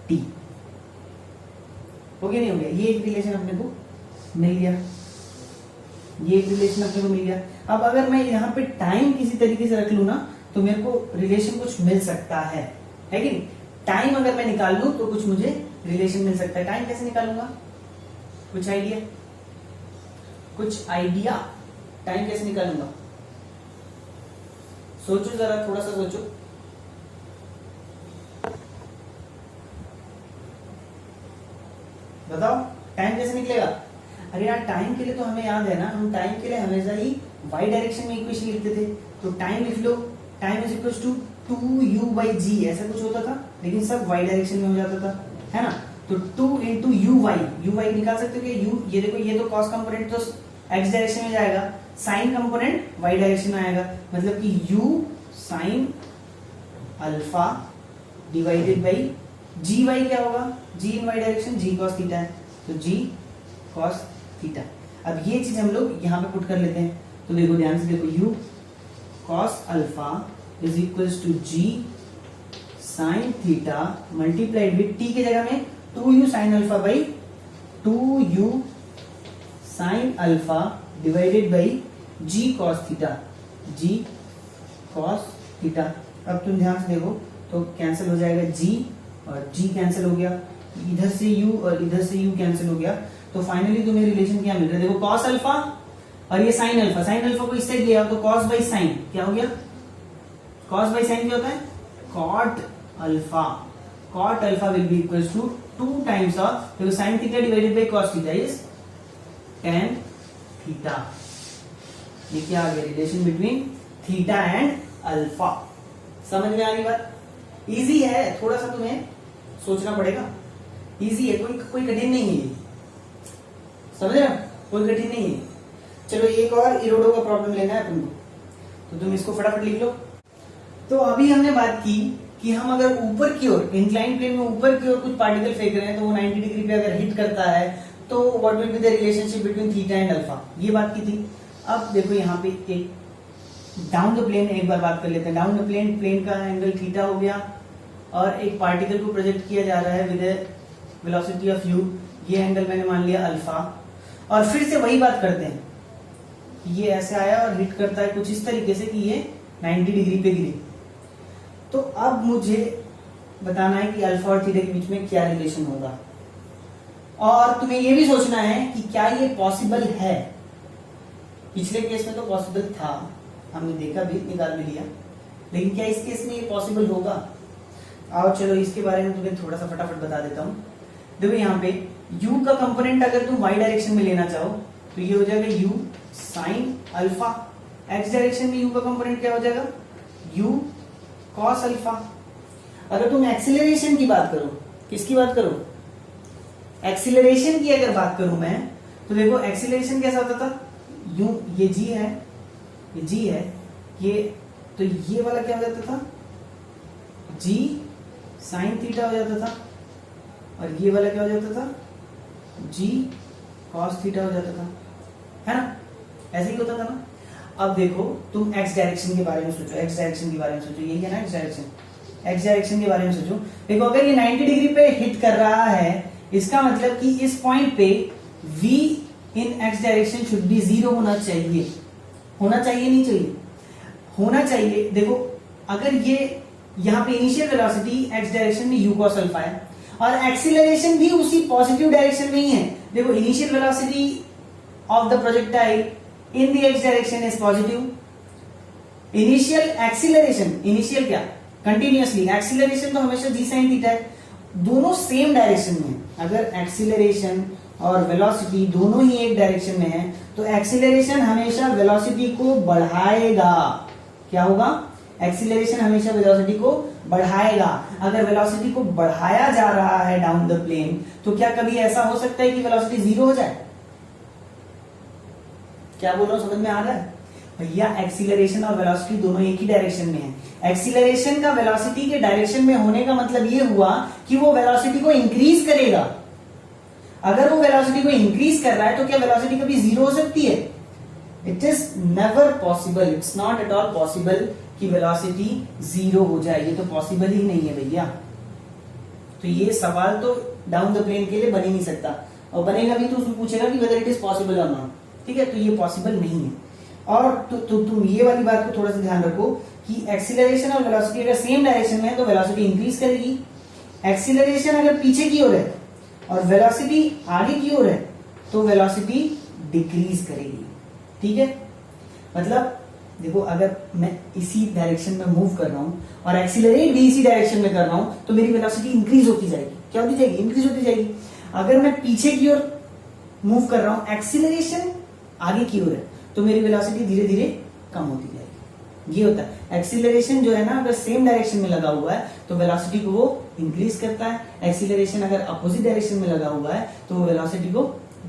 t. हो गया नहीं हो गया? ये एक रिलेशन अपने को मिल गया, ये एक रिलेशन अपने को मिल गया। अब अगर मैं यहाँ पे टाइम किसी तरीके से रख लू ना तो मेरे को रिलेशन कुछ मिल सकता है कि नहीं? टाइम अगर मैं निकाल लूं तो कुछ मुझे रिलेशन मिल सकता है। टाइम कैसे निकालूंगा, कुछ आइडिया, कुछ आइडिया? टाइम कैसे निकालूंगा, सोचो जरा, थोड़ा सा सोचो। बताओ टाइम कैसे निकलेगा? अरे यार, टाइम के लिए तो हमें याद है ना, हम टाइम के लिए हमेशा ही वाई डायरेक्शन में इक्वेशन लिखते थे। तो टाइम लिख लो, time is equal to 2u/g, ऐसा कुछ होता था, लेकिन सब वाई डायरेक्शन में हो जाता था, है ना? तो 2 इंटू यू वाई निकाल सकते हो कि यू, ये देखो ये तो कॉस कंपोनेंट तो एक्स डायरेक्शन में जाएगा, साइन कंपोनेंट वाई डायरेक्शन में आएगा, मतलब कि u sine alpha divided by g y क्या होगा, g in Y direction, g cos theta है, तो जी कॉस थीटा। अब ये चीज हम लोग यहाँ पे पुट कर लेते हैं, तो देखो ध्यान से देखो, u cos alpha is equals to g sine theta multiplied with t की जगह में 2u sine alpha by 2u sine alpha divided by g cos theta, g cos theta. अब तुम ध्यान से देखो तो कैंसिल हो जाएगा जी, और जी कैंसिल हो गया, इधर से u और इधर से u कैंसिल हो गया, तो फाइनली तुम्हें रिलेशन क्या मिल रहा है? देखो कॉस अल्फा और ये साइन अल्फा, साइन अल्फा को इस साइड लिया तो कॉस बाई साइन क्या हो गया, कॉस बाई साइन क्या होता है, cot alpha. Cot alpha will be equals to 2 times of, देखो sine theta divided by cos theta is tan theta. ये क्या आ गया, relation between theta and alpha. समझ में आ रही बात? इजी है, थोड़ा सा तुम्हें सोचना पड़ेगा, इजी है, कोई कठिन नहीं है, समझ रहे हो? कोई कठिन नहीं है। चलो एक और इरोडो का प्रॉब्लम लेना है तुमको, तो तुम इसको फटाफट लिख लो। तो अभी हमने बात की कि हम अगर ऊपर की ओर, इंक्लाइन प्लेन में ऊपर की ओर कुछ पार्टिकल फेंक रहे हैं तो वो 90 डिग्री पे अगर हिट करता है तो what will be the relationship between theta and alpha, ये बात की थी। अब देखो यहाँ पे एक डाउन द प्लेन एक बार बात कर लेते हैं। डाउन द प्लेन, प्लेन का एंगल थीटा हो गया और एक पार्टिकल को प्रोजेक्ट किया जा रहा है विद वेलोसिटी ऑफ u, ये एंगल मैंने मान लिया अल्फा, और फिर से वही बात करते हैं, ये ऐसे आया और हिट करता है कुछ इस तरीके से कि ये 90 डिग्री पे गिरी। तो अब मुझे बताना है कि अल्फा और थीटा के बीच में क्या रिलेशन होगा, और तुम्हें ये भी सोचना है कि क्या ये पॉसिबल है। पिछले केस में तो पॉसिबल था, हमने देखा भी, निकाल भी लिया, लेकिन क्या इस केस में ये पॉसिबल होगा। आओ चलो इसके बारे में तुम्हें थोड़ा सा फटाफट बता देता हूं। देखो यहाँ पे u का कंपोनेंट अगर तुम y डायरेक्शन में लेना चाहो तो ये हो जाएगा u sine alpha, x direction में u का कंपोनेंट क्या हो जाएगा u कॉस अल्फा। अगर तुम एक्सीलरेशन की बात करो, किसकी बात करो, एक्सीलरेशन की अगर बात करूं मैं, तो देखो एक्सीलरेशन कैसा होता था, यूं, ये g है, ये g है, ये तो ये वाला क्या हो जाता था g साइन थीटा हो जाता था, और ये वाला क्या हो जाता था g cos थीटा हो जाता था, है ना, ऐसे ही होता था ना। अब देखो तुम x डायरेक्शन के बारे में सोचो, x डायरेक्शन के बारे में सोचो, यही है ना x डायरेक्शन, x डायरेक्शन के बारे में सोचो। देखो अगर ये 90 डिग्री पे हिट कर रहा है, इसका मतलब कि इस पॉइंट पे v in x direction should be 0 होना चाहिए, होना चाहिए नहीं चाहिए, होना चाहिए। देखो अगर ये यहाँ पे इनिशियल वेलोसिटी x डायरेक्शन में u cos अल्फा है, और एक्सीलरेशन भी उसी पॉजिटिव डायरेक्शन में ही है। देखो initial velocity of the projectile in the x direction is positive, initial acceleration, initial क्या, कंटिन्यूअसली, एक्सीलरेशन तो हमेशा g sin थीटा है, दोनों सेम डायरेक्शन में है। अगर एक्सीलरेशन और वेलोसिटी दोनों ही एक डायरेक्शन में है तो एक्सीलरेशन हमेशा वेलोसिटी को बढ़ाएगा। क्या होगा, एक्सीलरेशन हमेशा वेलोसिटी को बढ़ाएगा। अगर वेलोसिटी को बढ़ाया जा रहा है डाउन द प्लेन, तो क्या कभी ऐसा हो सकता है कि वेलोसिटी 0 हो जाए। क्या बोल रहा हूं, समझ में आ रहा है भैया, एक्सीलरेशन और वेलोसिटी दोनों एक ही डायरेक्शन में है। एक्सीलरेशन का वेलोसिटी के डायरेक्शन में होने का मतलब ये हुआ कि वो वेलोसिटी को इंक्रीज करेगा। अगर वो वेलोसिटी को इंक्रीज कर रहा है तो क्या वेलोसिटी कभी 0 हो सकती है, it is never possible, it's not at all possible कि वेलोसिटी 0 हो जाए, ये तो पॉसिबल ही नहीं है भैया। तो ये सवाल तो डाउन द प्लेन के लिए बन ही नहीं सकता, और बनेगा भी तो उसमें पूछेगा कि वेदर इट इज पॉसिबल और नॉट, ठीक है, तो ये पॉसिबल नहीं है। और तुम ये वाली बात को थोड़ा सा ध्यान रखो कि एक्सीलरेशन और वेलोसिटी अगर सेम डायरेक्शन में है तो वेलोसिटी इंक्रीज करेगी, एक्सीलरेशन अगर पीछे की ओर है और वेलोसिटी आगे की ओर है तो वेलोसिटी डिक्रीज करेगी, ठीक है। मतलब देखो अगर मैं इसी डायरेक्शन में मूव कर रहा हूं और एक्सीलरेट भी इसी डायरेक्शन में कर रहा हूं तो मेरी वेलोसिटी इंक्रीज होती जाएगी, क्या होती जाएगी, इंक्रीज होती जाएगी। अगर मैं पीछे की ओर मूव कर रहा हूं, एक्सीलरेशन आगे की ओर है, तो मेरी वेलोसिटी धीरे धीरे कम होती जाएगी। ये होता है एक्सीलरेशन जो है ना, अगर सेम डायरेक्शन में लगा हुआ है तो वेलोसिटी को वो इंक्रीज करता है, एक्सीलरेशन अगर अपोजिट डायरेक्शन में लगा हुआ है तो वो वेलोसिटी को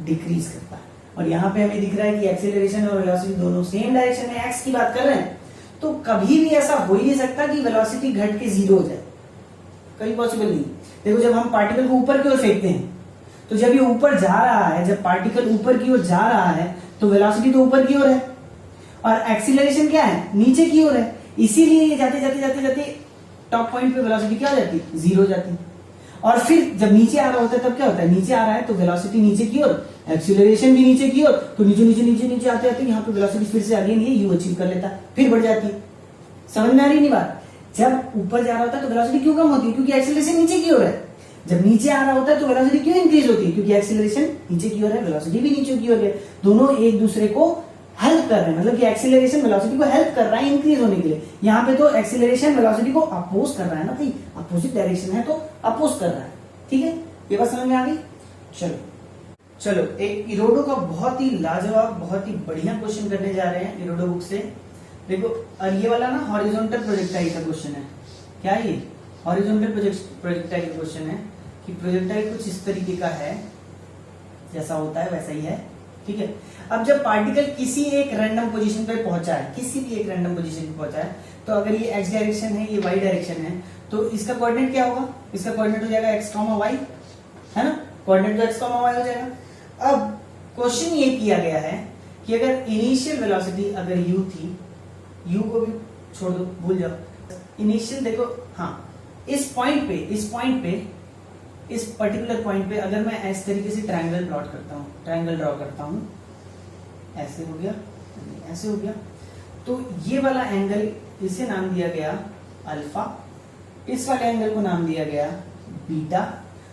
डिक्रीज करता है। और यहाँ पे हमें दिख रहा है कि एक्सीलरेशन और वेलोसिटी दोनों सेम डायरेक्शन में एक्स की बात कर रहे हैं, तो कभी भी ऐसा हो ही नहीं सकता कि वेलोसिटी घट के 0 हो जाए, कभी पॉसिबल नहीं। देखो जब हम पार्टिकल को ऊपर की ओर फेंकते हैं तो जब ये ऊपर जा रहा है, जब पार्टिकल ऊपर की ओर जा रहा है तो वेलोसिटी तो ऊपर की ओर है और एक्सीलरेशन क्या है, नीचे की ओर है। इसीलिए ये जाते जाते जाते जाते टॉप पॉइंट पे वेलोसिटी क्या हो जाती है, 0 हो जाती है। और फिर जब नीचे आ रहा होता है तब क्या होता है, नीचे आ रहा है तो वेलोसिटी नीचे की ओर, एक्सीलरेशन भी नीचे की ओर, तो नीचे नीचे नीचे नीचे आते आते यहाँ पे वेलोसिटी फिर से आगे नहीं यू अचीव कर लेता है, फिर बढ़ जाती है। समझ में आ रही नहीं बात, जब ऊपर जा रहा होता है तो वेलोसिटी क्यों कम होती है, क्योंकि एक्सीलरेशन नीचे की ओर है। जब नीचे आ रहा होता है तो वेलोसिटी क्यों इंक्रीज होती है, क्योंकि एक्सीलरेशन नीचे की ओर है, वेलोसिटी भी नीचे की ओर है। दोनों एक दूसरे को हेल्प कर रहे हैं, मतलब कि एक्सीलरेशन वेलोसिटी को हेल्प कर रहा है इंक्रीज होने के लिए। यहाँ पे तो एक्सीलरेशन वेलोसिटी को अपोज कर रहा है ना भाई, अपोजिट डायरेक्शन है तो अपोज कर रहा है, ठीक है। ये बात समझ में आ गई। चलो चलो एक इरोडो का बहुत ही लाजवाब, बहुत ही बढ़िया क्वेश्चन करने जा रहे हैं इरोडो बुक से। देखो और ये वाला ना हॉरिजॉन्टल प्रोजेक्टाइल का क्वेश्चन है। क्या ये हॉरिजॉन्टल प्रोजेक्टाइल का क्वेश्चन है कि प्रोजेक्टाइल कुछ इस तरीके का है, जैसा होता है वैसा ही है, ठीक है। अब जब पार्टिकल किसी एक रैंडम पोजीशन पे पहुंचा है, किसी भी एक रैंडम पोजीशन पे पहुंचा है, तो अगर ये एक्स डायरेक्शन है, ये वाई डायरेक्शन है, तो इसका कोऑर्डिनेट क्या होगा, इसका कोऑर्डिनेट हो जाएगा एक्स कॉमा वाई, है ना, कोऑर्डिनेट तो एक्स कॉमा वाई हो जाएगा। अब क्वेश्चन ये किया गया है कि अगर इनिशियल वेलोसिटी अगर u थी, u को भी छोड़ दो, भूल जाओ, इनिशियल देखो, हाँ इस पॉइंट पे इस पर्टिकुलर पॉइंट पे अगर मैं इस तरीके से ट्रायंगल प्लॉट करता हूँ, ट्रायंगल ड्रॉ करता हूँ, ऐसे हो गया, ऐसे हो गया, तो ये वाला एंगल इसे नाम दिया गया अल्फा, इस वाले एंगल को नाम दिया गया बीटा,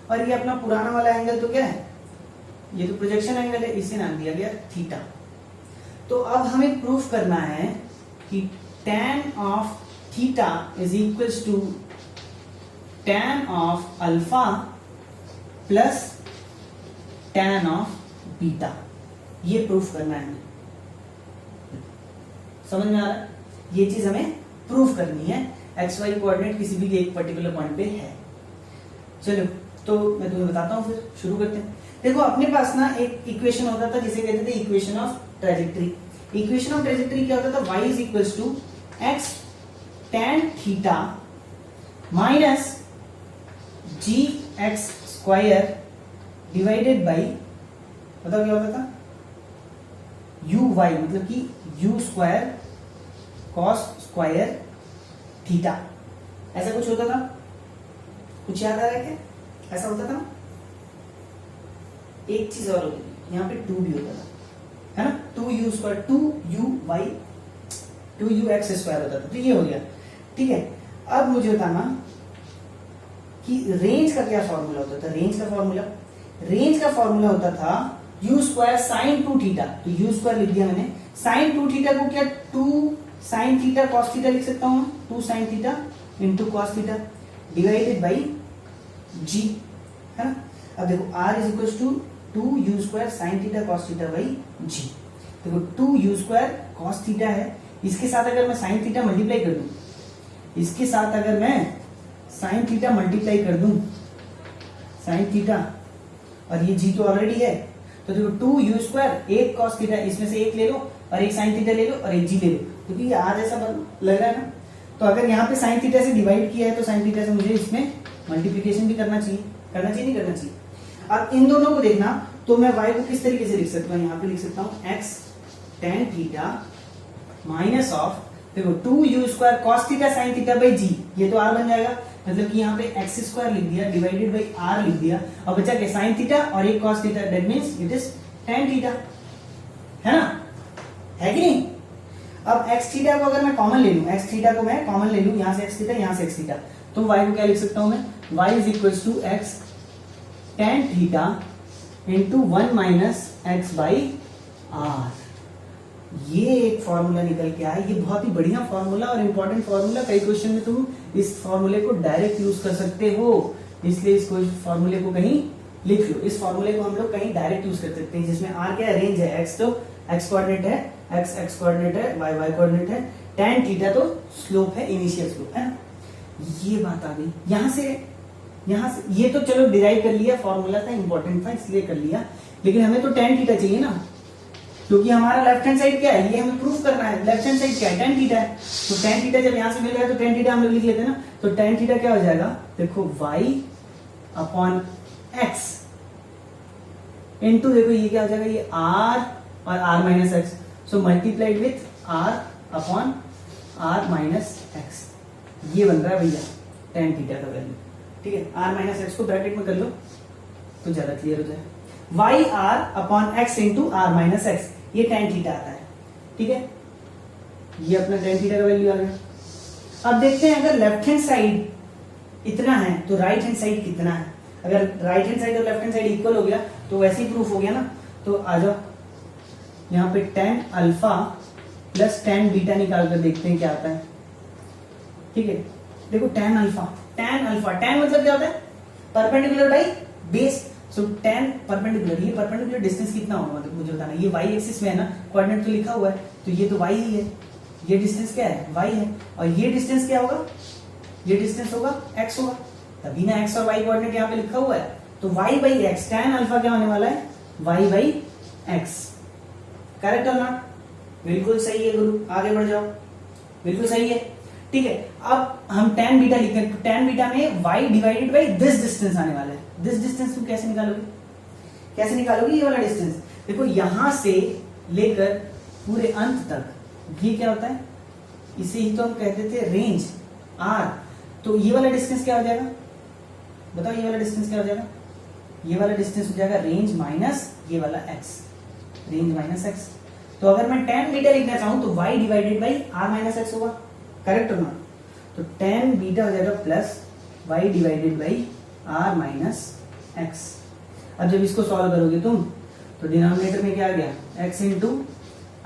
और ये अपना पुराना वाला एंगल तो क्या है, ये तो प्रोजेक्शन एंगल है, इसे नाम दिया गया थीटा। तो अब हमें प्रूफ करना है कि tan of theta is equals to tan of alpha plus tan of beta. ये प्रूफ करना है हमें, समझ में आ रहा है? ये चीज हमें प्रूफ करनी है, एक्स वाई कोऑर्डिनेट किसी भी एक पर्टिकुलर पॉइंट पे है। चलो तो मैं तुम्हें बताता हूं, फिर शुरू करते हैं। देखो अपने पास ना एक इक्वेशन होता था जिसे कहते थे equation of trajectory. Equation of trajectory क्या होता था, y is equals to x tan theta minus g x square divided by, बताओ क्या होता था, यू वाई, मतलब कि u square cos square theta, ऐसा कुछ होता था। कुछ याद आ रहा है क्या, ऐसा होता था ना? एक चीज और होती थी, यहाँ पे 2 भी होता था, है ना, 2u square 2u y 2u(x) square होता था। तो ये हो गया, ठीक है। अब मुझे बताना कि रेंज का क्या फॉर्मूला होता था। रेंज का फॉर्मूला होता था u स्क्वायर साइन 2 थीटा। तो u स्क्वायर लिख दिया मैंने, साइन 2 थीटा को क्या 2 साइन थीटा कॉस थीटा लिख सकता हूं, 2 sine theta into cos theta divided by g, है ना। अब देखो r is equal to 2u square sine theta cos theta by g। देखो 2u स्क्वायर कॉस थीटा है, इसके साथ अगर मैं साइन थीटा मल्टीप्लाई कर दूं, इसके साथ अगर मैं साइन थीटा मल्टीप्लाई कर दूं, साइन थीटा, और ये g तो ऑलरेडी है, तो देखो 2u स्क्वायर एक कॉस थीटा, इसमें से एक ले लो और एक साइन थीटा ले लो और एक g ले लो, क्योंकि ये r जैसा लग रहा है ना। तो अगर यहाँ पे साइन थीटा से डिवाइड किया है तो साइन थीटा से मुझे इसमें मल्टीप्लिकेशन भी करना चाहिए, नहीं करना चाहिए। अब इन दोनों को देखना, तो मैं y को किस तरीके से लिख सकता हूँ, यहाँ पे लिख सकता हूँ x tan theta minus of, देखो 2u square cos theta sine theta by g, ये तो r बन जाएगा, मतलब कि यहाँ पे x स्क्वायर लिख दिया डिवाइडेड बाई r लिख दिया, और बचा के साइन थीटा और एक cos theta, that means it is tan theta, है ना, है कि नहीं। अब x थीटा को अगर मैं कॉमन ले लूं, x थीटा को मैं कॉमन ले लूं, यहां से x थीटा यहां से x थीटा, तो y को क्या लिख सकता हूं मैं, y is equals to x tan theta into 1 minus x by r। ये एक फॉर्मूला निकल के आया, ये बहुत ही बढ़िया फॉर्मूला और इंपॉर्टेंट फॉर्मूला। कई क्वेश्चन में तुम इस फॉर्मूले को डायरेक्ट यूज कर सकते हो, इसलिए इस फॉर्मूले को कहीं लिख लो। इस फॉर्मूले को हम लोग कहीं डायरेक्ट यूज कर सकते हैं, जिसमें r क्या है, रेंज है, x तो x कोऑर्डिनेट है, x कोऑर्डिनेट है, y कोऑर्डिनेट है, tan थीटा तो स्लोप है, इनिशियल स्लोप है ना। ये बात आ गई। यहाँ से ये तो चलो डिराइव कर लिया, फॉर्मूला था, इंपॉर्टेंट था इसलिए कर लिया, लेकिन हमें तो tan थीटा चाहिए ना, क्योंकि हमारा लेफ्ट हैंड साइड क्या है, ये हमें प्रूफ करना है। लेफ्ट हैंड साइड क्या है, tan थीटा है। तो tan थीटा जब यहाँ से मिल गया तो tan थीटा हम लोग लिख लेते हैं ना। तो tan थीटा क्या हो जाएगा, देखो y अपॉन x इंटू, देखो ये क्या हो जाएगा, ये r और r minus x, so multiplied with r upon r minus x. ये बन रहा है भैया tan थीटा का वैल्यू, ठीक है। r माइनस एक्स को ब्रैकेट में कर लो तो ज्यादा क्लियर हो जाए। y r upon x into r minus x, ये tan थीटा आता है, ठीक है। ये अपना tan थीटा का वैल्यू आ गया। अब देखते हैं अगर लेफ्ट हैंड साइड इतना है तो राइट हैंड साइड कितना है। अगर राइट हैंड साइड और लेफ्ट हैंड साइड इक्वल हो गया तो वैसे ही प्रूफ हो गया ना। तो आ जाओ यहाँ पे tan alpha plus tan beta निकाल कर देखते हैं क्या आता है, ठीक है। देखो tan अल्फा tan मतलब क्या होता है, perpendicular by base. So tan perpendicular, ये परपेंडिकुलर डिस्टेंस कितना होगा मतलब मुझे बताना। ये y एक्सिस में है ना, कोऑर्डिनेट तो लिखा हुआ है, तो ये तो y ही है, ये डिस्टेंस क्या है, y है, और ये डिस्टेंस क्या होगा, ये डिस्टेंस होगा x होगा, तभी ना x और y कोऑर्डिनेट यहाँ पे लिखा हुआ है। तो y by x, tan alpha क्या होने वाला है, y बाई एक्स। करेक्ट और नॉट, बिल्कुल सही है गुरु, आगे बढ़ जाओ, बिल्कुल सही है, ठीक है। अब हम tan बीटा लिखते हैं, तो tan बीटा में y divided by this distance आने वाला है। दिस डिस्टेंस तुम कैसे निकालोगे, ये वाला डिस्टेंस। देखो यहां से लेकर पूरे अंत तक ये क्या होता है, इसे ही तो हम कहते थे रेंज r। तो ये वाला डिस्टेंस क्या हो जाएगा, बताओ ये वाला डिस्टेंस क्या हो जाएगा, ये वाला डिस्टेंस हो जाएगा रेंज माइनस ये वाला x, रेंज माइनस x। तो अगर मैं tan बीटा लिखना चाहूं तो y divided by r minus x होगा, करेक्ट हो ना। तो tan बीटा हो जाएगा plus y divided by r minus x. अब जब इसको सॉल्व करोगे तुम तो डिनोमिनेटर में क्या आ गया x into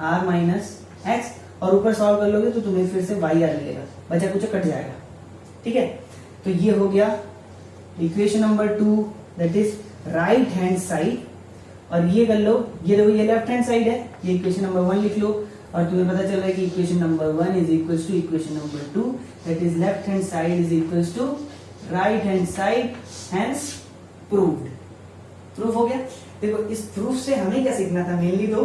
r minus x, और ऊपर सॉल्व कर लोगे तो तुम्हें फिर से y आर मिलेगा, बचा कुछ कट जाएगा। ठीक है, तो ये हो गया equation number 2, that is right hand side. और ये कर लो, ये देखो ये लेफ्ट हैंड साइड है, ये इक्वेशन नंबर 1 लिख लो, और तुम्हें पता चल रहा है कि equation number 1 is equal to equation number 2, that is left hand side is equal to right hand side, hence proved. Proof हो गया। देखो इस प्रूफ से हमें क्या सीखना था, मेनली तो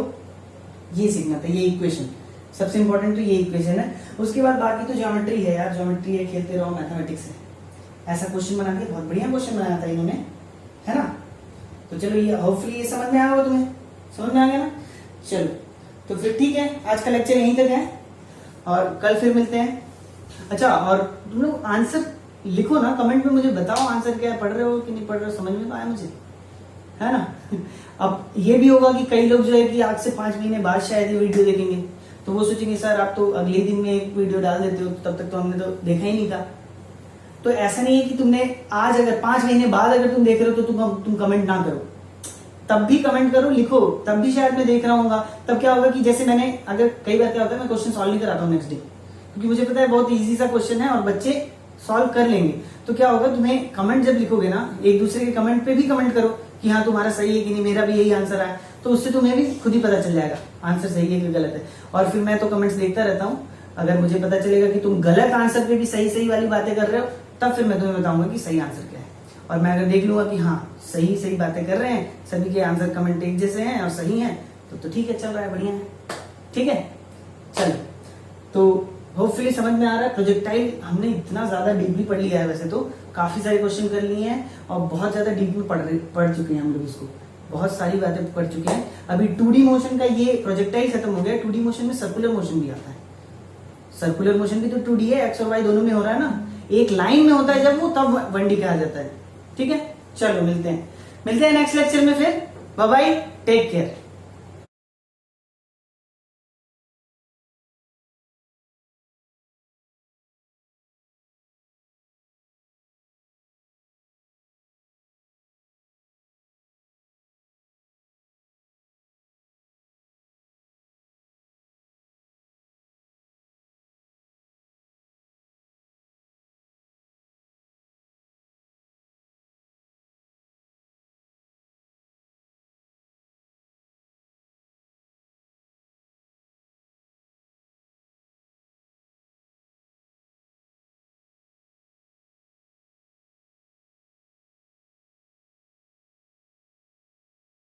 ये सीखना था, ये इक्वेशन सबसे इंपॉर्टेंट तो ये इक्वेशन है। उसके बाद बाकी तो ज्योमेट्री है यार, ज्योमेट्री है, खेलते रहो, मैथमेटिक्स है। ऐसा क्वेश्चन बना के बहुत बढ़िया क्वेश्चन बनाया था इन्होंने, है ना। तो चलो ये होपफुली ये समझ में आया होगा, तुम्हें समझ में आ गया ना। चलो तो फिर ठीक है, आज का लेक्चर यहीं तक है और कल फिर मिलते हैं। अच्छा, और तुम लोग आंसर लिखो ना, कमेंट में मुझे बताओ आंसर क्या है, पढ़ रहे हो कि नहीं पढ़ रहे हो, समझ में आया मुझे, है ना। अब ये भी होगा कि कई लोग जो है कि आज से 5 महीने बाद शायद ये वीडियो देखेंगे, तो वो सोचेंगे सर आप तो अगले दिन में एक वीडियो डाल देते हो, तब तक तो हमने तो देखा ही नहीं था। तो ऐसा नहीं है कि तुमने आज अगर 5 महीने बाद अगर तुम देख रहे हो तो तुम कमेंट ना करो, तब भी कमेंट करो, लिखो, तब भी शायद मैं देख रहा हूँ। तब क्या होगा कि जैसे मैंने अगर कई बार क्या होता है मैं क्वेश्चन सॉल्व नहीं कराता हूँ नेक्स्ट डे, क्योंकि मुझे पता है बहुत इजी सा क्वेश्चन है और बच्चे सॉल्व कर लेंगे। तो क्या होगा, तुम्हें कमेंट जब लिखोगे ना, एक दूसरे के कमेंट पे भी कमेंट करो कि हाँ तुम्हारा सही है कि नहीं, मेरा भी यही आंसर आया, तो उससे तुम्हें भी खुद ही पता चल जाएगा आंसर सही है कि गलत है। और फिर मैं तो कमेंट्स देखता रहता हूँ, अगर मुझे पता चलेगा कि तुम गलत आंसर पे भी सही सही वाली बातें कर रहे हो, तब फिर मैं तुम्हें बताऊंगा कि सही आंसर क्या है। और मैं अगर देख लूंगा कि हाँ सही सही बातें कर रहे हैं, सभी के आंसर कमेंट एक जैसे हैं और सही हैं, तो ठीक है, चल रहा है, बढ़िया है। ठीक है, चलो तो होपफुली समझ में आ रहा है। प्रोजेक्टाइल हमने इतना ज्यादा डीपली पढ़ लिया है, वैसे तो काफी सारे क्वेश्चन कर लिए हैं और बहुत ज्यादा डीपली पढ़ चुके हैं हम लोग इसको, बहुत सारी बातें पढ़ चुके हैं। अभी 2D मोशन का ये प्रोजेक्टाइल खत्म हो गया। 2D मोशन में सर्कुलर मोशन भी आता है, सर्कुलर मोशन भी तो 2D है, एक्स और वाई दोनों में हो रहा है ना। एक लाइन में होता है जब वो, तब 1D कहा जाता है। ठीक है, चलो मिलते हैं नेक्स्ट लेक्चर में फिर। Bye bye, take care.